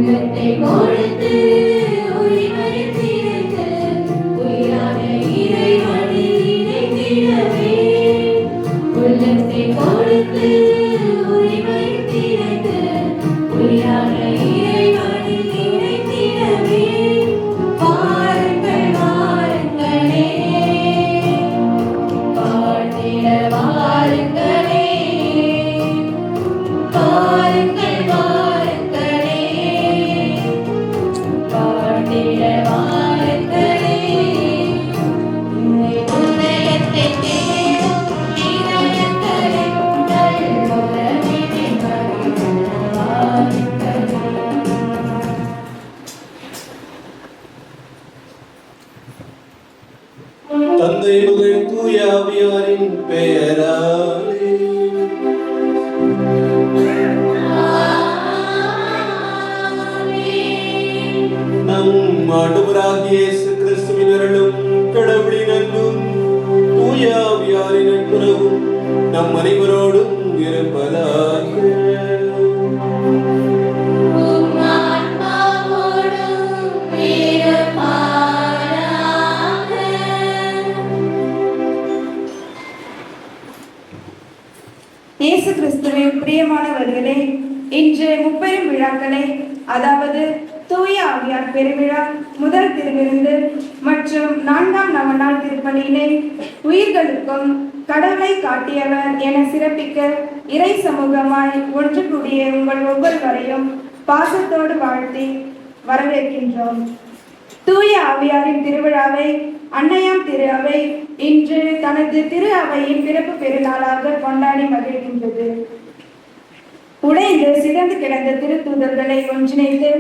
தந்தை மகன் தூய ஆவியாரின் பெயராலே நம் ஆண்டவராகிய இயேசு கிறிஸ்துவின் அருளும் கடவுளின் அன்பும் தூய ஆவியாரின் நட்புறவும் நம் அனைவரோடும் இருப்பதாக. இயேசு கிறிஸ்துவின் பிரியமானவர்களே, இன்று முப்பெரும் விழாக்களை, அதாவது தூய ஆவியார் பெருவிழா, முதல் திருவிருந்து மற்றும் 4ஆம் நவநாள் திருப்பலியினை உயிர்களுக்கும் கடவுளை காட்டியவர் என சிறப்பிக்க இறை சமூகமாய் ஒன்று கூடிய உங்கள் ஒவ்வொருவரையும் பாசத்தோடு வாழ்த்தி வரவேற்கின்றோம். தூய ஆவியாரின் திருவிழாவை அன்னையாம் திரு அவை இன்று தனது திரு அவையின் பிறப்பு பெருநாளாக கொண்டாடி மகிழ்கின்றது. உடைந்து சிறந்து கிடந்த திருத்தூதர்களை ஒன்றிணைத்து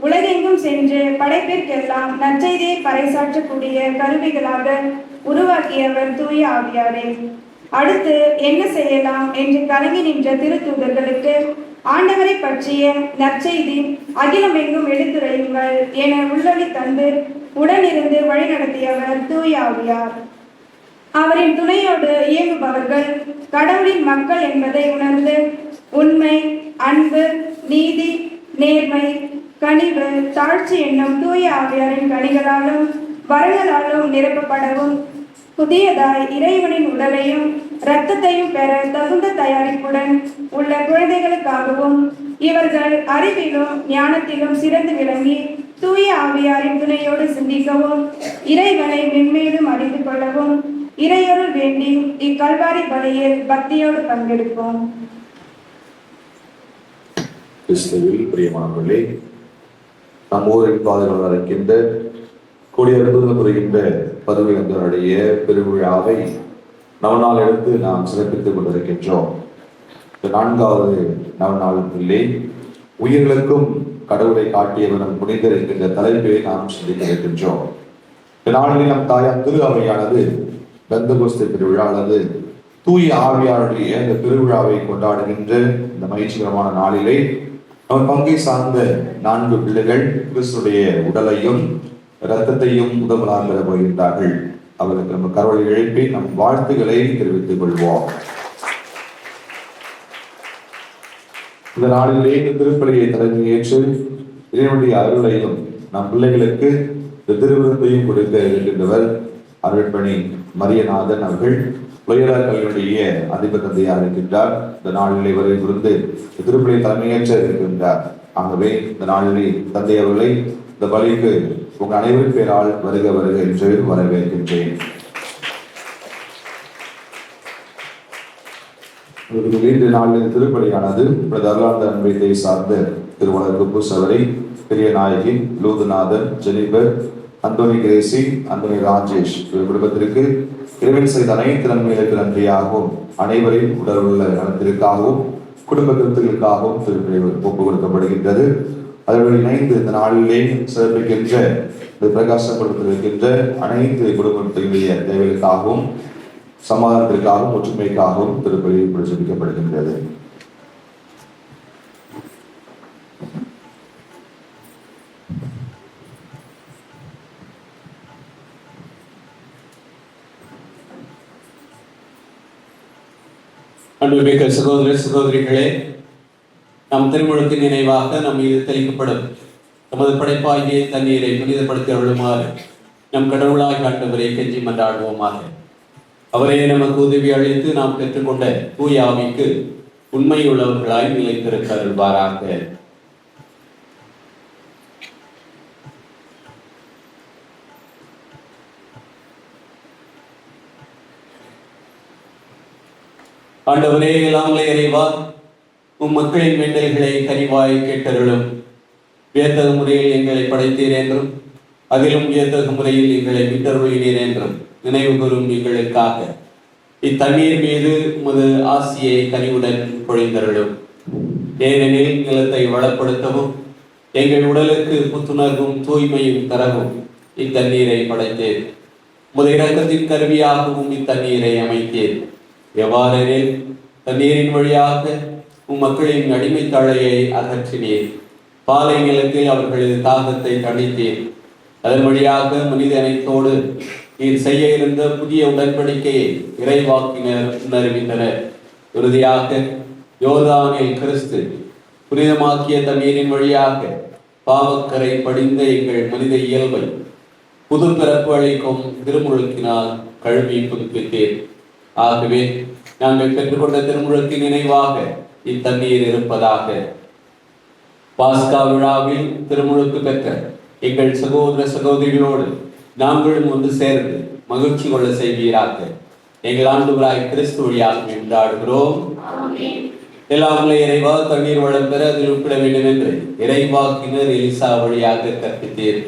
உலகெங்கும் சென்று படைப்பிற்கெல்லாம் நற்செய்தியை பறைசாற்றக்கூடிய கருவிகளாக உருவாக்கியவர் தூய ஆவியாரே. அடுத்து என்ன செய்யலாம் என்று கலங்கி நின்ற திருத்தூதர்களுக்கு ஆண்டவரை பற்றிய நற்செய்தி அகிலமெங்கும் எடுத்துரையுங்கள் என உள்ளொளி தந்து உடனிருந்து வழிநடத்தியவர் தூய ஆவியார். அவரின் துணையோடு இயங்குபவர்கள் கடவுளின் மக்கள் என்பதை உணர்ந்து உண்மை, அன்பு, நீதி, நேர்மை, கனிவு, தாழ்ச்சி என்னும் தூய ஆவியாரின் கனிகளாலும் வரங்களாலும் நிரப்பப்படவும் புதியதாய் இறைவனின் உடலையும் இரத்தத்தையும் பெற தகுந்த தயாரிப்புடன் உள்ள குழந்தைகளுக்காகவும் இவர்கள் அறிவிலும் ஞானத்திலும் சிறந்து விளங்கி தூய ஆவியாரின் துணையோடு சிந்திக்கவும் இறைவனை மென்மேலும் அறிந்து கொள்ளவும் இறையொருள் வேண்டி இக்கல்வாரி பலியில் பக்தியோடு பங்கெடுப்போம். கிறிஸ்துவில் பிரியமானவர்களே, நம் ஊரின் பாதுகாவலர் இருக்கின்ற கொடியற்புதம் புரிகின்ற பதுவையந்தனுடைய பெருவிழாவை நவநாள் எடுத்து நாம் சிறப்பித்துக் கொண்டிருக்கின்றோம். இந்த 4வது நவநாளுக்குள்ளே உயிர்களுக்கும் கடவுளை காட்டியவனும் புனிதர் என்கின்ற தலைப்பை நாம் சிந்திக்க இருக்கின்றோம். இந்த நாளில் நம் தாயார் திரு அவையானது பெந்தகோஸ்தே பெருவிழா அல்லது தூய ஆவியாருடைய இந்த பெருவிழாவை கொண்டாடுகின்ற இந்த மகிழ்ச்சிகரமான நாளிலே நம்ம பங்கை சார்ந்த 4 பிள்ளைகள் கிறிஸ்துடைய உடலையும் இரத்தத்தையும் முதலாக பெற போகின்றார்கள். அவருக்கு நம்ம கரோலை எழுப்பி நம் வாழ்த்துக்களை தெரிவித்துக் கொள்வோம். இந்த நாளிலே இந்த திருப்பலியை தலைமையேற்று இறைவனுடைய அருளையும் நம் பிள்ளைகளுக்கு இந்த திருவிருந்தையும் கொடுக்க இருக்கின்றவர் அருள்பணி மரியநாதன் அவர்கள் உலக கல்வியுடைய அதிபர் தந்தையாக இருக்கின்றார். இந்த நாளிலே வரை இருந்து திருப்பலியை தலைமையேற்ற இருக்கின்றார். ஆகவே இந்த நாளிலே தந்தை அவர்களை இந்த பலிக்கு உங்கள் அனைவரும் பேரால் வருக வருக என்று வரவேற்கின்றேன். இன்று நாளின் திருப்பலியானது அருளார்ந்த அன்பை சார்ந்த திருவாளர் குப்பூஸ் அவரை, Periya Nayaki Luthunathan, Jennifer, Anthony Gracy, Anthony Rajesh குடும்பத்திற்கு இறைவன் செய்த அனைத்து நன்மைகளுக்கு நன்றியாகவும் அனைவரின் உடல் உள்ள நலத்திற்காகவும் குடும்ப கருத்துக்களுக்காகவும் திருப்பலி ஒப்புக் கொடுக்கப்படுகின்றது. அதோடு இணைந்து இந்த நாளிலே சிறப்பிக்கின்ற பிரகாசப்படுத்திருக்கின்ற அனைத்து குடும்பத்தினுடைய தேவைகளுக்காகவும் சமாதானத்திற்காகவும் ஒற்றுமைக்காகவும் திருப்பலி பிரச்சரிக்கப்படுகின்றது. அன்புமிக்க சகோதர சகோதரிகளே, நம் திருமுழுக்கின் நினைவாக நம் மீது தெளிக்கப்படும் நமது படைப்பாகிய தண்ணீரை புனிதப்படுத்தி அருளுமாறு நம் கடவுளாய் ஆண்டவரை கெஞ்சி மன்றாடுவோமாக. அவரே நமக்கு உதவி அளித்து நாம் பெற்றுக்கொண்ட தூய ஆவிக்கு உண்மையுள்ளவர்களாய் நிலைத்திருக்க அருள்வாராக. ஆண்டவரே, எல்லாம் இறைவா, உம் மக்களின் வேண்டல்களை கனிவாய் கேட்டருளும். வியத்தக முறையில் எங்களை படைத்தீர் என்றும் அதிலும் வியத்தக முறையில் எங்களை மீட்டருளினீர் என்றும் நினைவு கூறும் எங்களுக்காக இத்தண்ணீர் மீது உமது ஆசியை கனிவுடன் பொழிந்தருளும். ஏனெனில் நிலத்தை வளப்படுத்தவும் எங்கள் உடலுக்கு புத்துணர்வும் தூய்மையும் தரவும் இத்தண்ணீரை படைத்தேன். உமது இரக்கத்தின் கருவியாகவும் இத்தண்ணீரை அமைத்தேன். எவ்வாறெனில் தண்ணீரின் வழியாக உம் மக்களின் அடிமை தழையை அகற்றினேன். பாலை நிலத்தில் அவர்களது தாகத்தை தணித்தேன். அதன் வழியாக மனித அனைத்தோடு நீர் செய்ய இருந்த புதிய உடன்படிக்கையை இறைவாக்கினர் உணர்வித்தனர். இறுதியாக யோர்தானில் கிறிஸ்து புனிதமாக்கிய தண்ணீரின் வழியாக பாவக்கரை படிந்த எங்கள் மனித இயல்பை புது பிறப்பு அளிக்கும் திருமுழுக்கினால் கழுவி புதுப்பித்தேன். ஆகவே நாங்கள் பெற்றுக்கொண்ட திருமுழுக்கின் நினைவாக இத்தண்ணீர் இருப்பதாக. பாஸ்கா விழாவில் திருமுழுக்கு பெற்ற எங்கள் சகோதர சகோதரிகளோடு நாங்களும் ஒன்று சேர்ந்து மகிழ்ச்சி கொள்ள செய்வீராக. எங்கள் ஆண்டவராய் கிறிஸ்து வழியாக கொண்டாடுகிறோம். எல்லாம் இறைவா, தண்ணீர் வளம் பெற அதில் உட்பட வேண்டும் என்று இறைவாக்கினர் எலிசா வழியாக கற்பித்தீர்.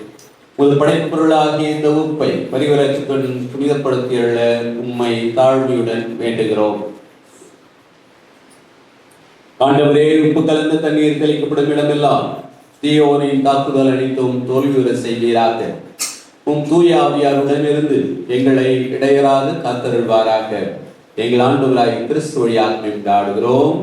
ஒரு படைப்பு பொருளாகிய இந்த உப்பை பரிவரத்துடன் புனிதப்படுத்தியுள்ள உம்மை தாழ்மையுடன் வேண்டுகிறோம். ஆண்டவரே, உப்பு கலந்த தண்ணீர் தெளிக்கப்படும் இடமெல்லாம் தீயோனின் தாக்குதல் அனைத்தும் தோல்வியுற செய்வீராக. உம் தூய ஆவியாருடன் இருந்து எங்களை இடையராது காத்தருள்வாராக. எங்கள் ஆண்டவராய் கிறிஸ்து வழியாக கொண்டாடுகிறோம்.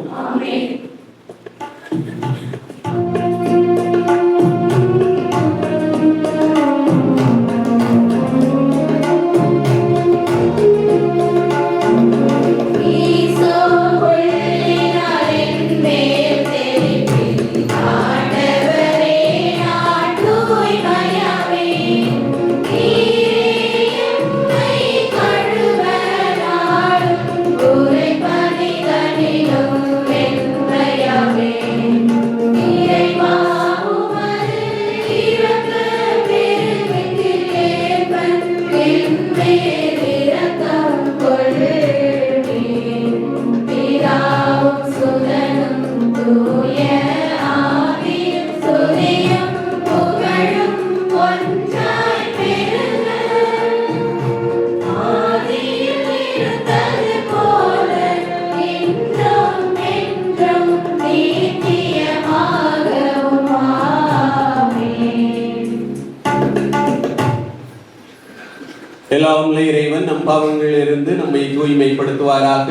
எல்லாம் இறைவன் நம் பாவங்களிலிருந்து நம்மை தூய்மைப்படுத்துவாராக.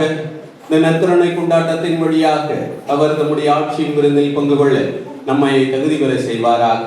இந்த நற்கருணை கொண்டாட்டத்தின் வழியாக அவர் நம்முடைய ஆட்சியின் விருந்தில் பங்கு கொள்ள நம்மை தகுதி பெற செய்வாராக.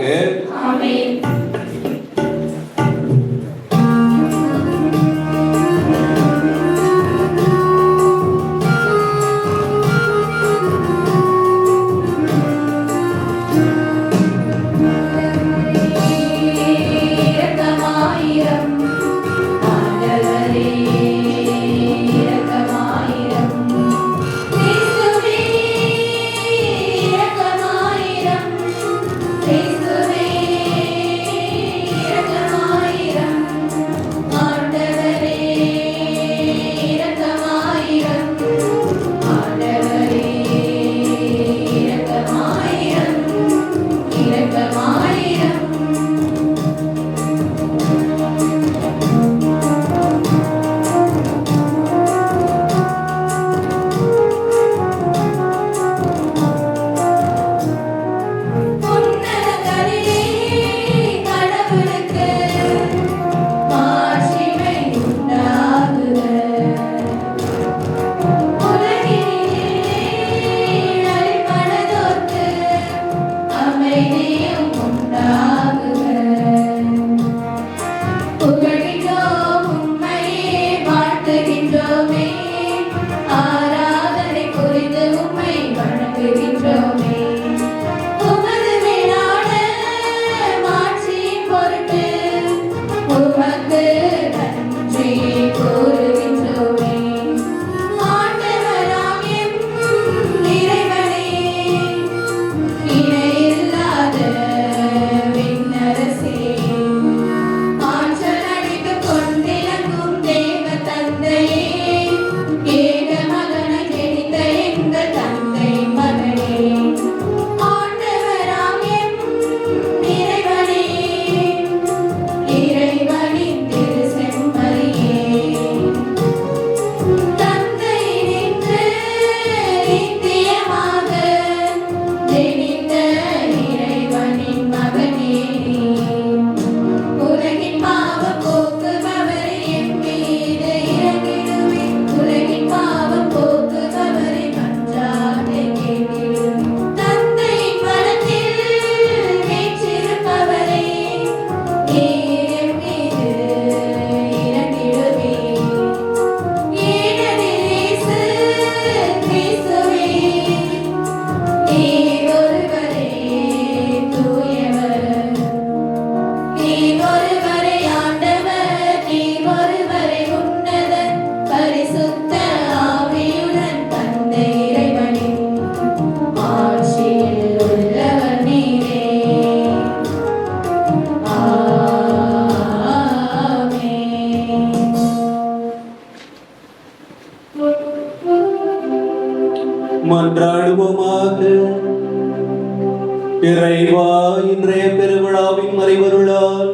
பெருவிழாவின் மறைவருளால்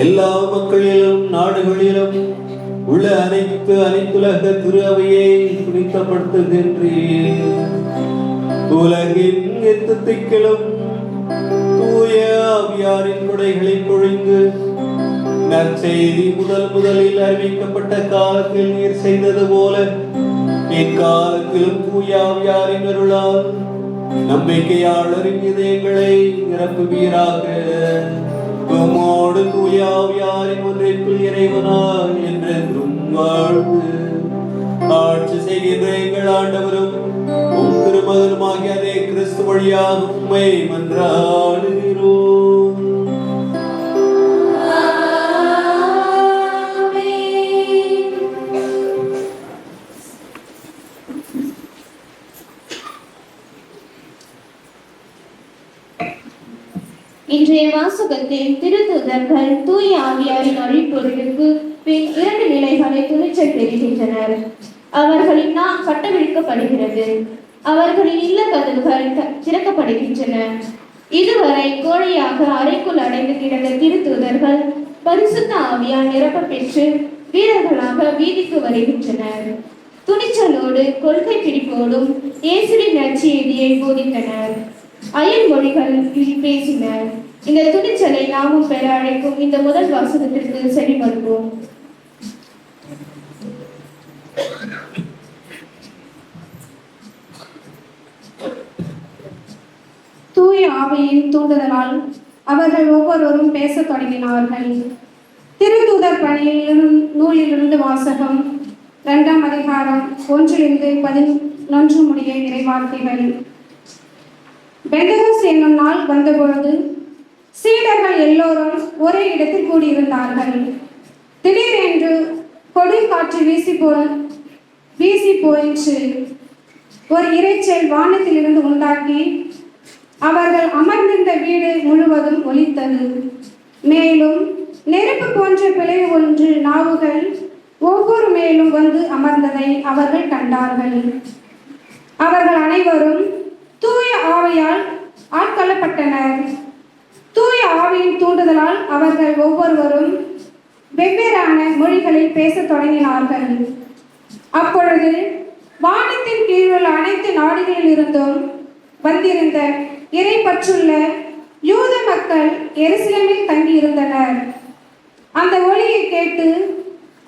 எல்லா மக்களிலும் நாடுகளிலும் உள்ள அனைத்துலக திரு அவையை புனிதப்படுத்துகின்றேன். உலகின் எட்டு திக்கிலும் தூய ஆவியாரின் கொடைகளை பொழிந்து நற்செய்தி முதலில் அறிவிக்கப்பட்ட காலத்தில் நீர் செய்தது போல இக்காலத்திலும் தூய ஆவியாரின் அருளால் நம்பிக்கையாளரின் இதயங்களை நிரப்புவீராக. உம்மோடு தூய ஆவியாரின் ஒன்றிற்குள் இறைவனாய் என்றென்றும் வாழ்ந்து ஆட்சி செய்கின்ற எங்கள் ஆண்டவரும் உம் திருமகனுமாகிய அதே கிறிஸ்து வழியாக உம்மை மன்றாடுகிறோம். இன்றைய வாசகத்தில் திருத்தூதர்கள் தூய ஆவியாரின் அழிப்பொருளுக்கு பின் 2 நிலைகளை துணிச்சல் பெறுகின்றனர். அவர்களின் நாம் கட்டவிழ்க்கப்படுகிறது. அவர்களின் இல்ல கதவுகள் திறக்கப்படுகின்றன. இதுவரை கோழையாக அறைக்குள் அடைந்து கிடந்த திருத்தூதர்கள் பரிசுத்த ஆவியால் நிரப்ப பெற்று வீரர்களாக வீதிக்கு வருகின்றனர். துணிச்சலோடு கொள்கை பிடிப்போடும் இயேசுவின் நற்செய்தியை போதித்தனர். அயல் மொழிகளில் பேசினர். இந்த துணிச்சலை நாமும் பெற அழைக்கும் இந்த முதல் வாசகத்திற்கு செவிமடுப்போம். தூய ஆவியின் தூண்டுதலால் அவர்கள் ஒவ்வொருவரும் பேசத் தொடங்கினார்கள். திருத்தூதர் பணியில் நூலிலிருந்து வாசகம். 2ஆம் அதிகாரம் 1 - 11 முடிய இறைவார்த்தைகள். பெந்தகோஸ்து என்னும் நாள் வந்தபொழுது சீடர்கள் எல்லோரும் ஒரே இடத்தில் கூடியிருந்தார்கள். திடீரென்று கொடி காற்று வீசி போயிற்று. ஒரு இரைச்சல் வானத்திலிருந்து உண்டாக்கி அவர்கள் அமர்ந்திருந்த வீடு முழுவதும் ஒலித்தது. மேலும் நெருப்பு போன்ற பிளவு ஒன்று நாவுகள் ஒவ்வொரு மேலும் வந்து அமர்ந்ததை அவர்கள் கண்டார்கள். அவர்கள் அனைவரும் தூய ஆவியால் ஆட்கொள்ளப்பட்டனர். தூய ஆவியின் தூண்டுதலால் அவர்கள் ஒவ்வொருவரும் வெவ்வேறான மொழிகளில் பேசத் தொடங்கினார்கள். அப்பொழுது வானத்தின் கீழுள்ள அனைத்து நாடுகளில் இருந்தும் வந்திருந்த இறைப்பற்றுள்ள யூத மக்கள் எருசலேமில் தங்கியிருந்தனர். அந்த ஒலியை கேட்டு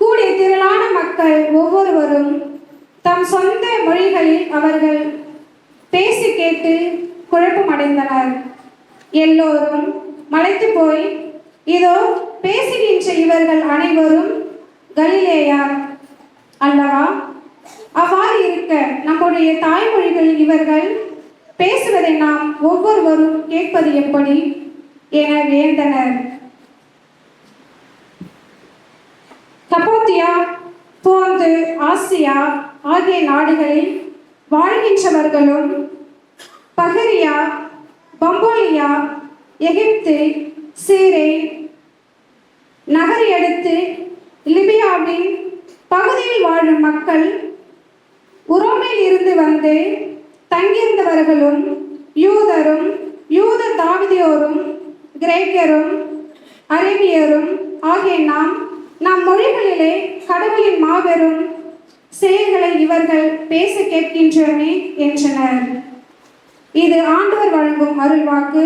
கூடிய திரளான மக்கள் ஒவ்வொருவரும் தம் சொந்த மொழிகளில் அவர்கள் பேசி கேட்டு குழப்பமடைந்தனர். எல்லோரும் மலைத்து போய், இதோ பேசுகின்ற இவர்கள் அனைவரும் கலிலேயர் அல்லவா? அவ்வாறு இருக்க நம்முடைய தாய்மொழிகளில் இவர்கள் பேசுவதை நாம் ஒவ்வொருவரும் கேட்பது எப்படி என வேண்டனர். கப்போத்தியா, போந்து, ஆசியா ஆகிய நாடுகளில் வாழ்கின்றவர்களும் பகரியா, பம்போலியா, எகிப்து, சீரே நகரையடுத்து லிபியாவின் பகுதியில் வாழும் மக்கள், உரோமில் இருந்து வந்து தங்கியிருந்தவர்களும், யூதரும் யூத தாவதியோரும் கிரேக்கரும் அரேபியரும் ஆகிய நம் மொழிகளிலே கடவுளின் மாபெரும் செயல்களை இவர்கள் பேச கேட்கின்றமே என்றனர். இது ஆண்டவர் வழங்கும் அருள்வாக்கு.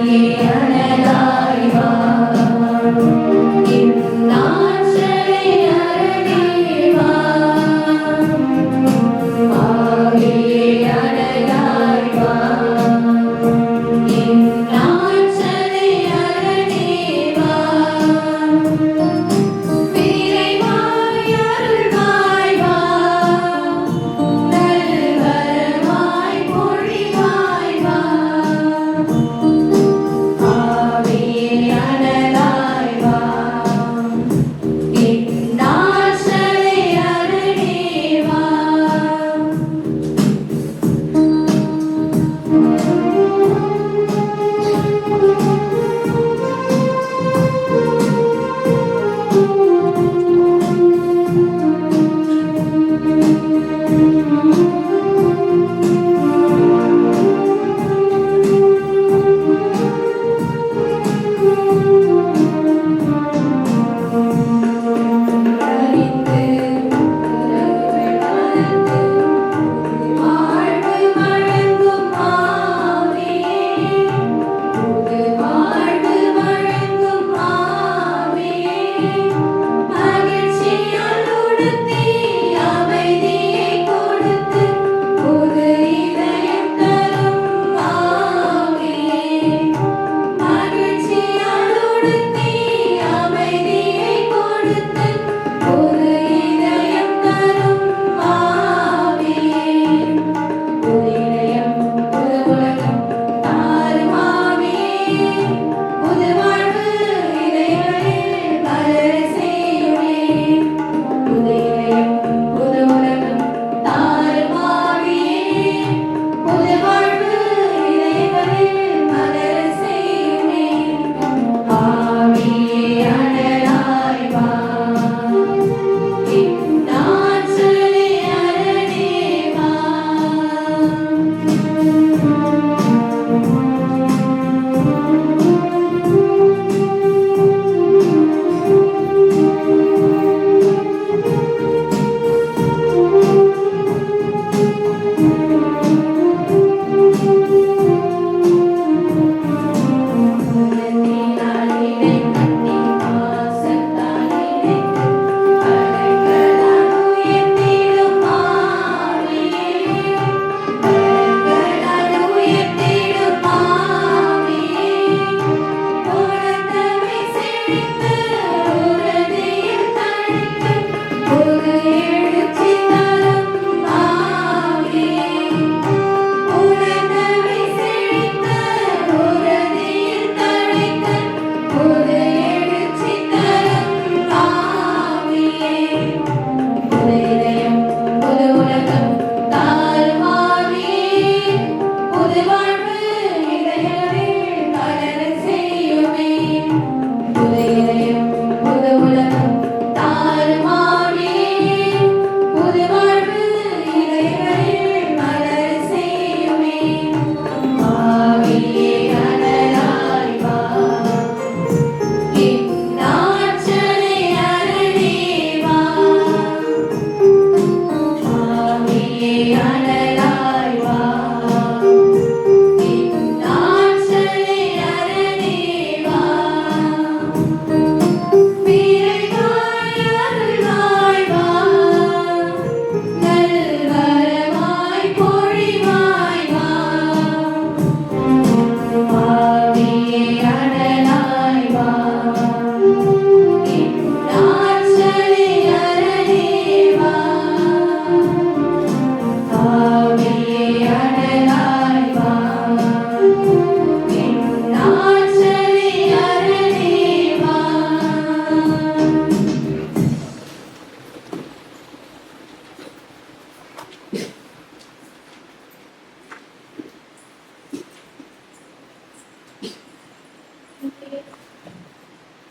Alleluia.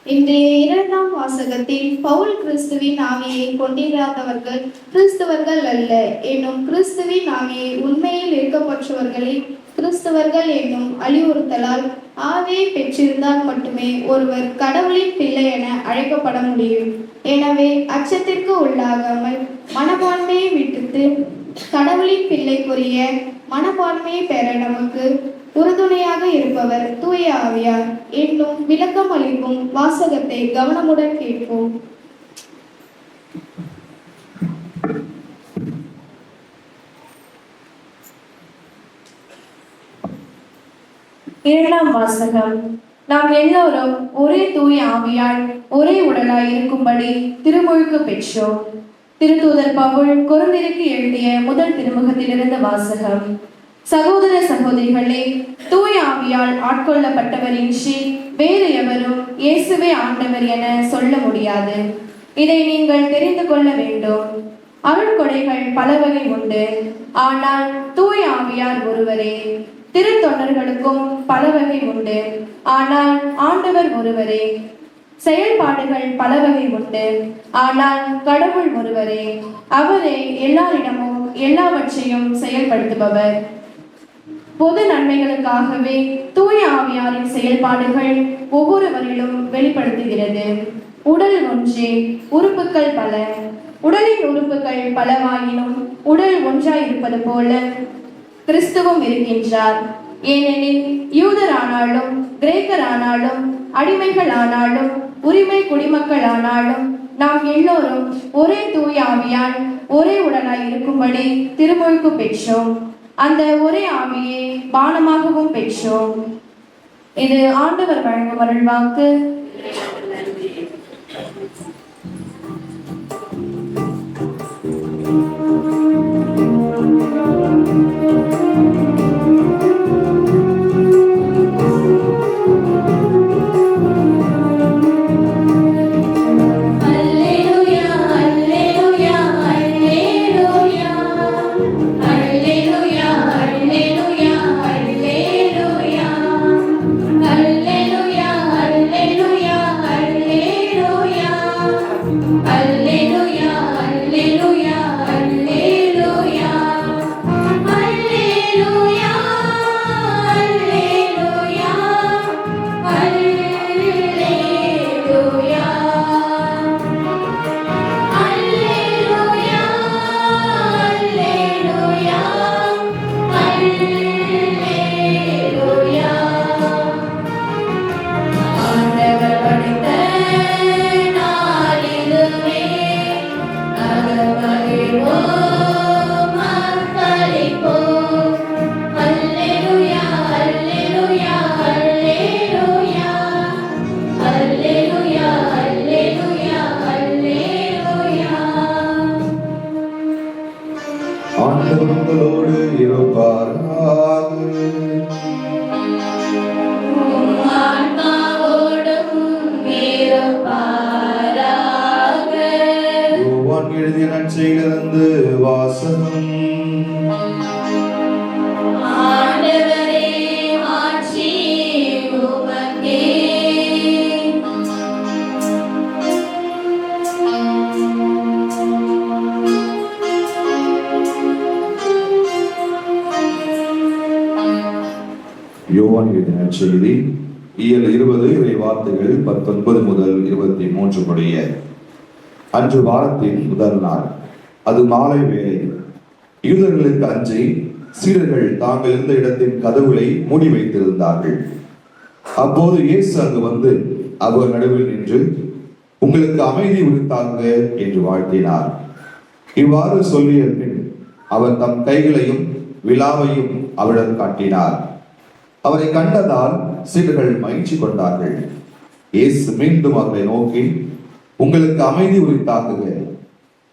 இன்றைய இரண்டாம் வாசகத்தில் பவுல் கிறிஸ்துவின் ஆவியை கொண்டிராதவர்கள் கிறிஸ்தவர்கள் அல்ல என்னும் கிறிஸ்துவின் ஆவியை உண்மையில் இருக்கப்பட்டவர்களை கிறிஸ்தவர்கள் என்னும் அறிவுறுத்தலால் ஆவியை பெற்றிருந்தால் மட்டுமே ஒருவர் கடவுளின் பிள்ளை என அழைக்கப்பட முடியும். எனவே அச்சத்திற்கு உள்ளாகாமல் மனப்பான்மையை விட்டுத்து கடவுளின் பிள்ளைக்குரிய மனப்பான்மையை பெற நமக்கு உறுதுணையாக இருப்பவர் தூய ஆவியார் என்னும் விளக்கம் அளிக்கும் வாசகத்தை கவனமுடன் கேட்போம். இரண்டாம் வாசகம். நாம் எல்லோரும் ஒரே தூய ஆவியால் ஒரே உடலாய் இருக்கும்படி திருமுழுக்கு பெற்றோம். திருத்தூதர் பவுல் கொரிந்தியருக்கு எழுதிய முதல் திருமுகத்திலிருந்து வாசகம். சகோதர சகோதரிகளே, தூய ஆவியால் ஆட்கொள்ளப்பட்டவரின்றி வேறு எவரும் இயேசுவே ஆண்டவர் என சொல்ல முடியாது. இதை நீங்கள் தெரிந்து கொள்ள வேண்டும். அருட்கொடைகள் பல வகை உண்டு, ஆனால் தூய ஆவியார் ஒருவரே. திருத்தொண்டர்களுக்கும் பல வகை உண்டு, ஆனால் ஆண்டவர் ஒருவரே. செயல்பாடுகள் பல வகை உண்டு, ஆனால் கடவுள் ஒருவரே. அவரே எல்லாரிடமும் எல்லாவற்றையும் செயல்படுத்துபவர். பொது நன்மைகளுக்காகவே தூய ஆவியாரின் செயல்பாடுகள் ஒவ்வொருவரிலும் வெளிப்படுத்துகிறது. உடல் ஒன்றே, உறுப்புகள் பல. உடலின் உறுப்புகள் பலவாயினும் உடல் ஒன்றாய் இருப்பது போல கிறிஸ்துவும் இருக்கின்றார். ஏனெனில் யூதரானாலும் கிரேக்கரானாலும் அடிமைகள் ஆனாலும் உரிமை குடிமக்கள் ஆனாலும் நாம் எல்லோரும் ஒரே தூய ஆவியால் ஒரே உடலாய் இருக்கும்படி திருமுழுக்கு பெற்றோம். அந்த ஒரே ஆவியை பானமாகவும் பெற்றோம். இது ஆண்டவர் வழங்கும் அருள்வாக்கு. ஆண்டவர்களோடு இருப்பாராக. யோவான் எழுதிய நற்செய்தியிலிருந்து வாசகம். யோவான் எழுதிய நற்செய்தி இயல் 20 இறை வார்த்தைகள் 19 முதல் 23 முடிய. அன்று வாரத்தின் முதல் நாள், அது மாலை வேளை. யூதர்களுக்கு அஞ்சி சீடர்கள் தாங்கள் இருந்த இடத்தின் கதவுகளை மூடி வைத்திருந்தார்கள். அப்போது இயேசு அங்கு வந்து அவர் நடுவில் நின்று, உங்களுக்கு அமைதி உரித்தாங்க என்று வாழ்த்தினார். இவ்வாறு சொல்லிய பின் அவர் தம் கைகளையும் விலாவையும் அவரிடம் காட்டினார். அவரை கண்டதால் சீடர்கள் மகிழ்ச்சி கொண்டார்கள். இயேசு மீண்டும் அவரை நோக்கி, உங்களுக்கு அமைதி உரித்தாக்குக.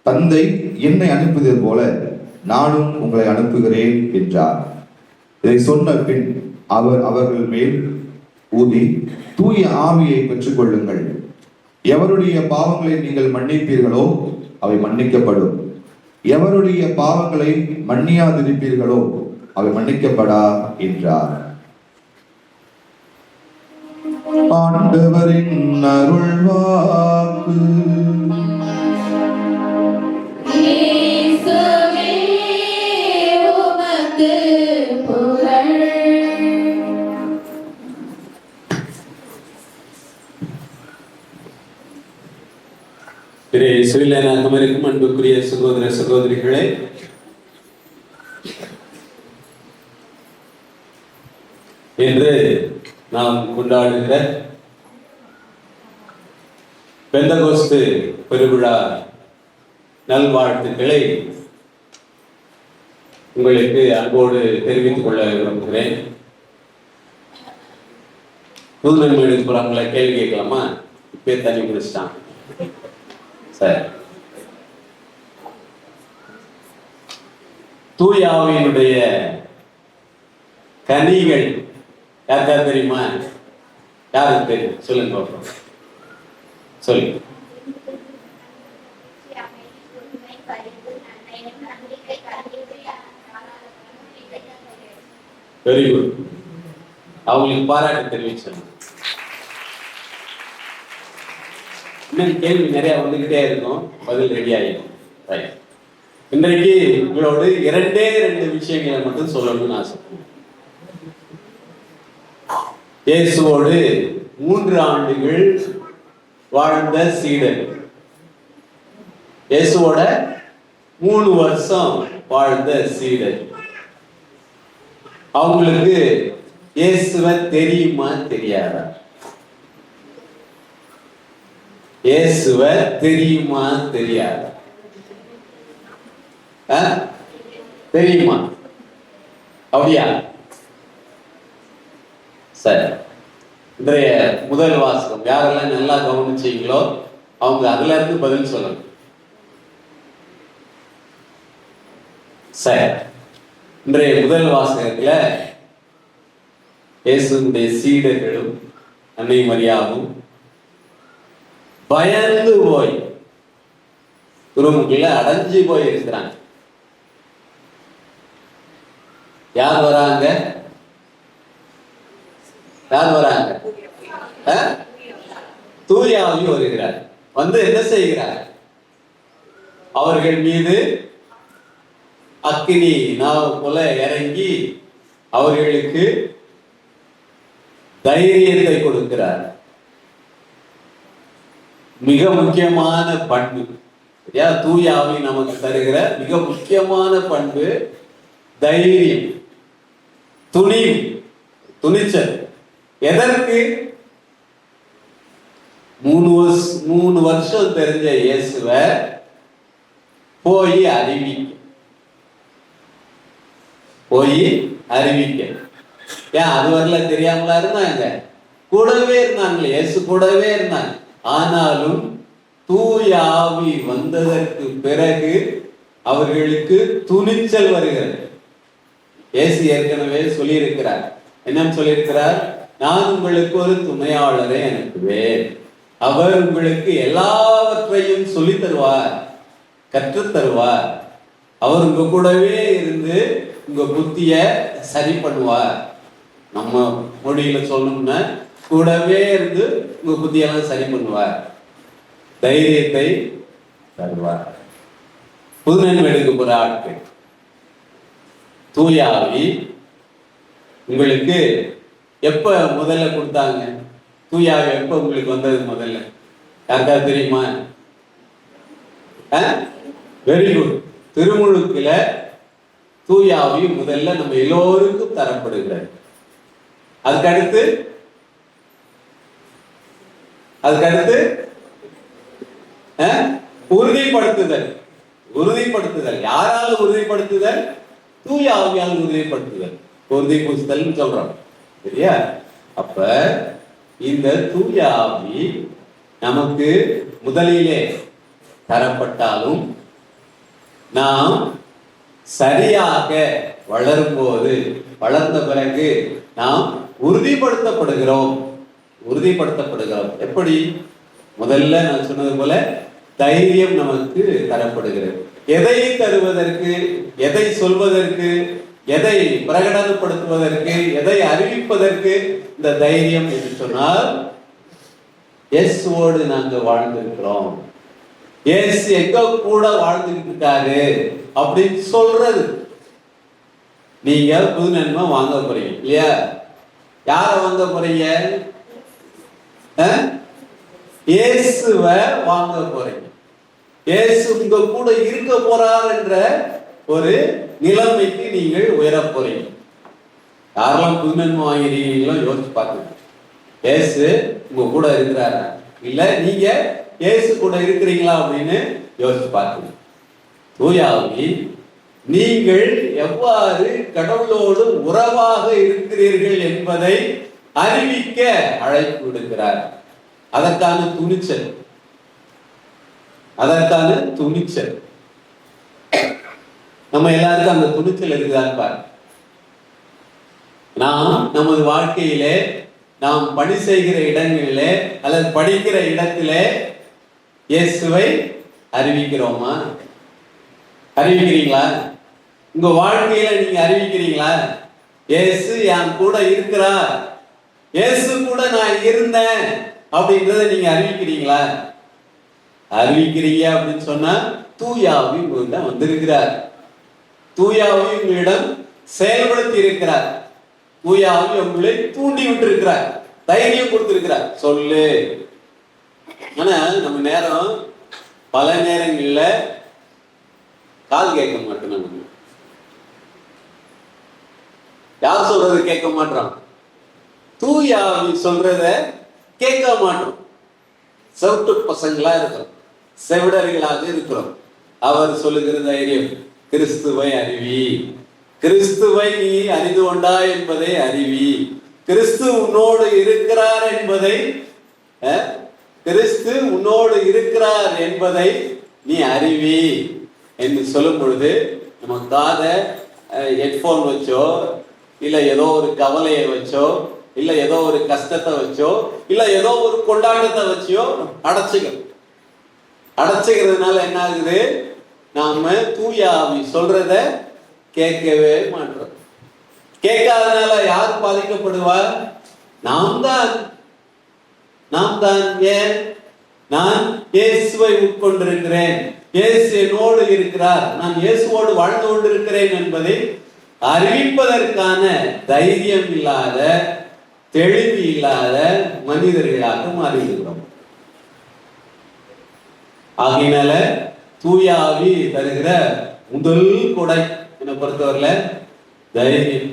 தந்தை என்னை அனுப்பியது போல நானும் உங்களை அனுப்புகிறேன் என்றார். இதை சொன்ன பின் அவர் அவர்கள் மேல் ஊதி, தூய ஆவியை பெற்றுக் கொள்ளுங்கள். எவருடைய பாவங்களை நீங்கள் மன்னிப்பீர்களோ அவை மன்னிக்கப்படும். எவருடைய பாவங்களை மன்னியாதிருப்பீர்களோ அவை மன்னிக்கப்படா என்றார். ஆண்டவரின் அருள்வாக்கு. இயேசுவே உமக்கு புகழ். இயேசுவின் அன்புக்குரிய சகோதர சகோதரிகளே, இன்று நாம் கொண்டாடுகிற பெந்தகோஸ்து பெருவிழா நல்வாழ்த்துக்களை உங்களுக்கு அன்போடு தெரிவித்துக் கொள்ள விரும்புகிறேன். புதுநன்மை எடுத்து போறாங்களா? கேள்வி கேட்கலாமா? இப்பே தண்ணி குடிச்சிட்டான். சரி. தூய ஆவியினுடைய கனிகள் யாருக்கா தெரியுமா? யாருக்கு தெரியும்? சொல்லுங்க பார்ப்போம். சொல்லுங்க. Very good. அவங்களுக்கு பாராட்டு தெரிவிச்சோம். இன்னும் கேள்வி நிறைய வந்துகிட்டே இருக்கும், பதில் ரெடி ஆகிடும். இன்றைக்கு உங்களோடு இரண்டே விஷயங்களை மட்டும் சொல்லணும்னு ஆசைப்படுறேன். இயேசுவோடு 3 ஆண்டுகள் வாழ்ந்த சீடர், இயேசுவோட 3 வருஷம் வாழ்ந்த சீடர், அவங்களுக்கு இயேசுவை தெரியுமா தெரியாதா? இயேசுவை தெரியுமா தெரியாதா? தெரியுமா? அப்படியா? சரி. இன்றைய முதல் வாசகம் யாரெல்லாம் நல்லா கவனிச்சீங்களோ அவங்க அதுல இருந்து பதில் சொல்லணும். சரி. இன்றைய முதல் வாசகத்துல இயேசுடைய சீடர்களும் அன்னை மரியாவும் பயந்து போய் ரூமுக்குள்ள அடைஞ்சு போய் இருக்கிறாங்க. யார் வராங்க? யார் வராங்க? தூய ஆவி வருகிறார். வந்து என்ன செய்கிறார்? அவர்கள் மீது அக்கினி நாவு போல இறங்கி அவர்களுக்கு தைரியத்தை கொடுக்கிறார். மிக முக்கியமான பண்பு, தூய ஆவி நமக்கு தருகிற மிக முக்கியமான பண்பு தைரியம், துணிவு, துணிச்சல். எதற்கு? 3 வருஷம் தெரிஞ்ச இயேசுவை போய் அறிவிக்க. ஏன் அது வரல? தெரியாமலா இருந்தாங்க? கூடவே இருந்தாங்களே, இயேசு கூடவே இருந்தாங்க. ஆனாலும் தூய ஆவி வந்ததற்கு பிறகு அவர்களுக்கு துணிச்சல் வருகிறது. இயேசு ஏற்கனவே சொல்லியிருக்கிறார். என்னன்னு சொல்லியிருக்கிறார்? நான் உங்களுக்கு ஒரு துணையாளரை அனுப்புவேன், அவர் உங்களுக்கு எல்லாவற்றையும் சொல்லி தருவார், கற்றுத் தருவார், அவர் உங்க கூடவே இருந்து உங்க புத்திய சரி பண்ணுவார். நம்ம மொழியில சொல்லணும்னா கூடவே இருந்து உங்க புத்தியெல்லாம் சரி பண்ணுவார், தைரியத்தை தருவார். புதுநன்மை எடுக்க போற ஆட்கள் தூய ஆவி உங்களுக்கு எப்ப முதல்ல கொடுத்தாங்க? தூய ஆவி எப்ப உங்களுக்கு வந்தது முதல்ல? யாருக்காவது தெரியுமா? Very good. திருமுழுக்குல தூய ஆவி முதல்ல நம்ம எல்லோருக்கும் தரப்படுகிறது. அதுக்கடுத்து உறுதிப்படுத்துதல். யாரால உறுதிப்படுத்துதல்? தூய ஆவியால் உறுதிப்படுத்துதல், உறுதிப்படுத்துதல் சொல்றோம். சரியா? அப்ப இந்த தூய ஆவி நமக்கு முதலிலே தரப்பட்டாலும் நாம் சரியாக வளர்ந்த பிறகு நாம் உறுதிப்படுத்தப்படுகிறோம். எப்படி? முதல்ல நான் சொன்னது போல தைரியம் நமக்கு தரப்படுகிறது. எதை தருவதற்கு, எதை சொல்வதற்கு, எதை பிரகடனப்படுத்துவதற்கு, எதை அறிவிப்பதற்கு இந்த தைரியம் என்று சொன்னால் இயேசுவோடு நாங்க வாழ்ந்திருக்கிறோம், இயேசு எங்க கூட வாழ்ந்துகிட்டு இருக்காரு அப்படின்னு சொல்றது. நீங்க புது நன்மை வாங்க போறீங்க இல்லையா? யார வாங்க போறீங்க? இயேசுவை வாங்க போறீங்க. இயேசு உங்க கூட இருக்க போறார் என்ற ஒரு நிலைமைக்கு நீங்கள் உயர போறீங்க. யாரெல்லாம் புது நன்மை வாங்கிறீங்களோ யோசிச்சு பாருங்க. இயேசு உங்க கூட இருக்கிறாரா, இல்ல நீங்க இயேசு கூட இருக்கிறீங்களா அப்படின்னு யோசிச்சு பாருங்க. தூய ஆவி நீங்கள் எவ்வாறு கடவுளோடு உறவாக இருக்கிறீர்கள் என்பதை அறிவிக்க அழைப்பு விடுக்கிறார். அதற்கான துணிச்சல், அதற்கான துணிச்சல் நம்ம எல்லாருக்கும் அந்த துணிச்சல் இருக்குதான் பாரு. நாம் நமது வாழ்க்கையிலே, நாம் பணி செய்கிற இடங்களிலே அல்லது படிக்கிற இடத்திலே இயேசுவை அறிவிக்கிறோமா? அறிவிக்கிறீங்களா? உங்க வாழ்க்கையில நீங்க அறிவிக்கிறீங்களா? இயேசு என் கூட இருக்கிறார், இயேசு கூட நான் இருந்தேன் அப்படின்றத நீங்க அறிவிக்கிறீங்களா? அறிவிக்கிறீங்க அப்படின்னு சொன்னா தூய ஆவி உங்களிடம் வந்திருக்கிறார், தூய ஆவி உங்களிடம் செயல்படுத்தி இருக்கிறார், தூய ஆவி உங்களை தூண்டி விட்டு இருக்கிறார், தைரியம் கொடுத்திருக்கிறார். சொல்லு. ஆனா நம்ம நேரம் பல நேரங்கள்ல கால் கேட்க மாட்டோம். நம்ம யார் சொல்றது கேட்க மாட்டோம், தூய ஆவி சொல்றத கேட்க மாட்டோம். செவிட்டு பசங்களா இருக்கிறோம், செவிடர்களாக இருக்கிறோம். அவர் சொல்லுகிற தைரியம், கிறிஸ்துவை அறிவி, கிறிஸ்துவை நீ அறிந்து கொண்டா என்பதை அறிவி, கிறிஸ்து உன்னோடு இருக்கிறார் என்பதை, கிறிஸ்து உன்னோடு இருக்கிறார் என்பதை நீ அறிவி என்று சொல்லும் பொழுது நம்ம காத ஹெட்போன் வச்சோ, இல்ல ஏதோ ஒரு கவலையை வச்சோ, இல்ல ஏதோ ஒரு கஷ்டத்தை வச்சோ, இல்ல ஏதோ ஒரு கொண்டாட்டத்தை வச்சோ அடைச்சுக்கிறதுனால என்ன ஆகுது? நாம தூய ஆவி சொல்றத கேட்கவே மாட்டோம். கேட்காதனால யார் பாதிக்கப்படுவா? நாம் தான். ஏன்? நான் இயேசுவை உட்கொண்டிருக்கிறேன், இயேசு என்னோடு இருக்கிறார், நான் இயேசுவோடு வாழ்ந்து கொண்டிருக்கிறேன் என்பதை அறிவிப்பதற்கான தைரியம் இல்லாத, தெளிவு இல்லாத மனிதர்களாக மாறிவிடுகிறோம். ஆகையினால தூய ஆவி தருகிற முதல் கொடை என்னை பொறுத்தவரையில தைரியம்.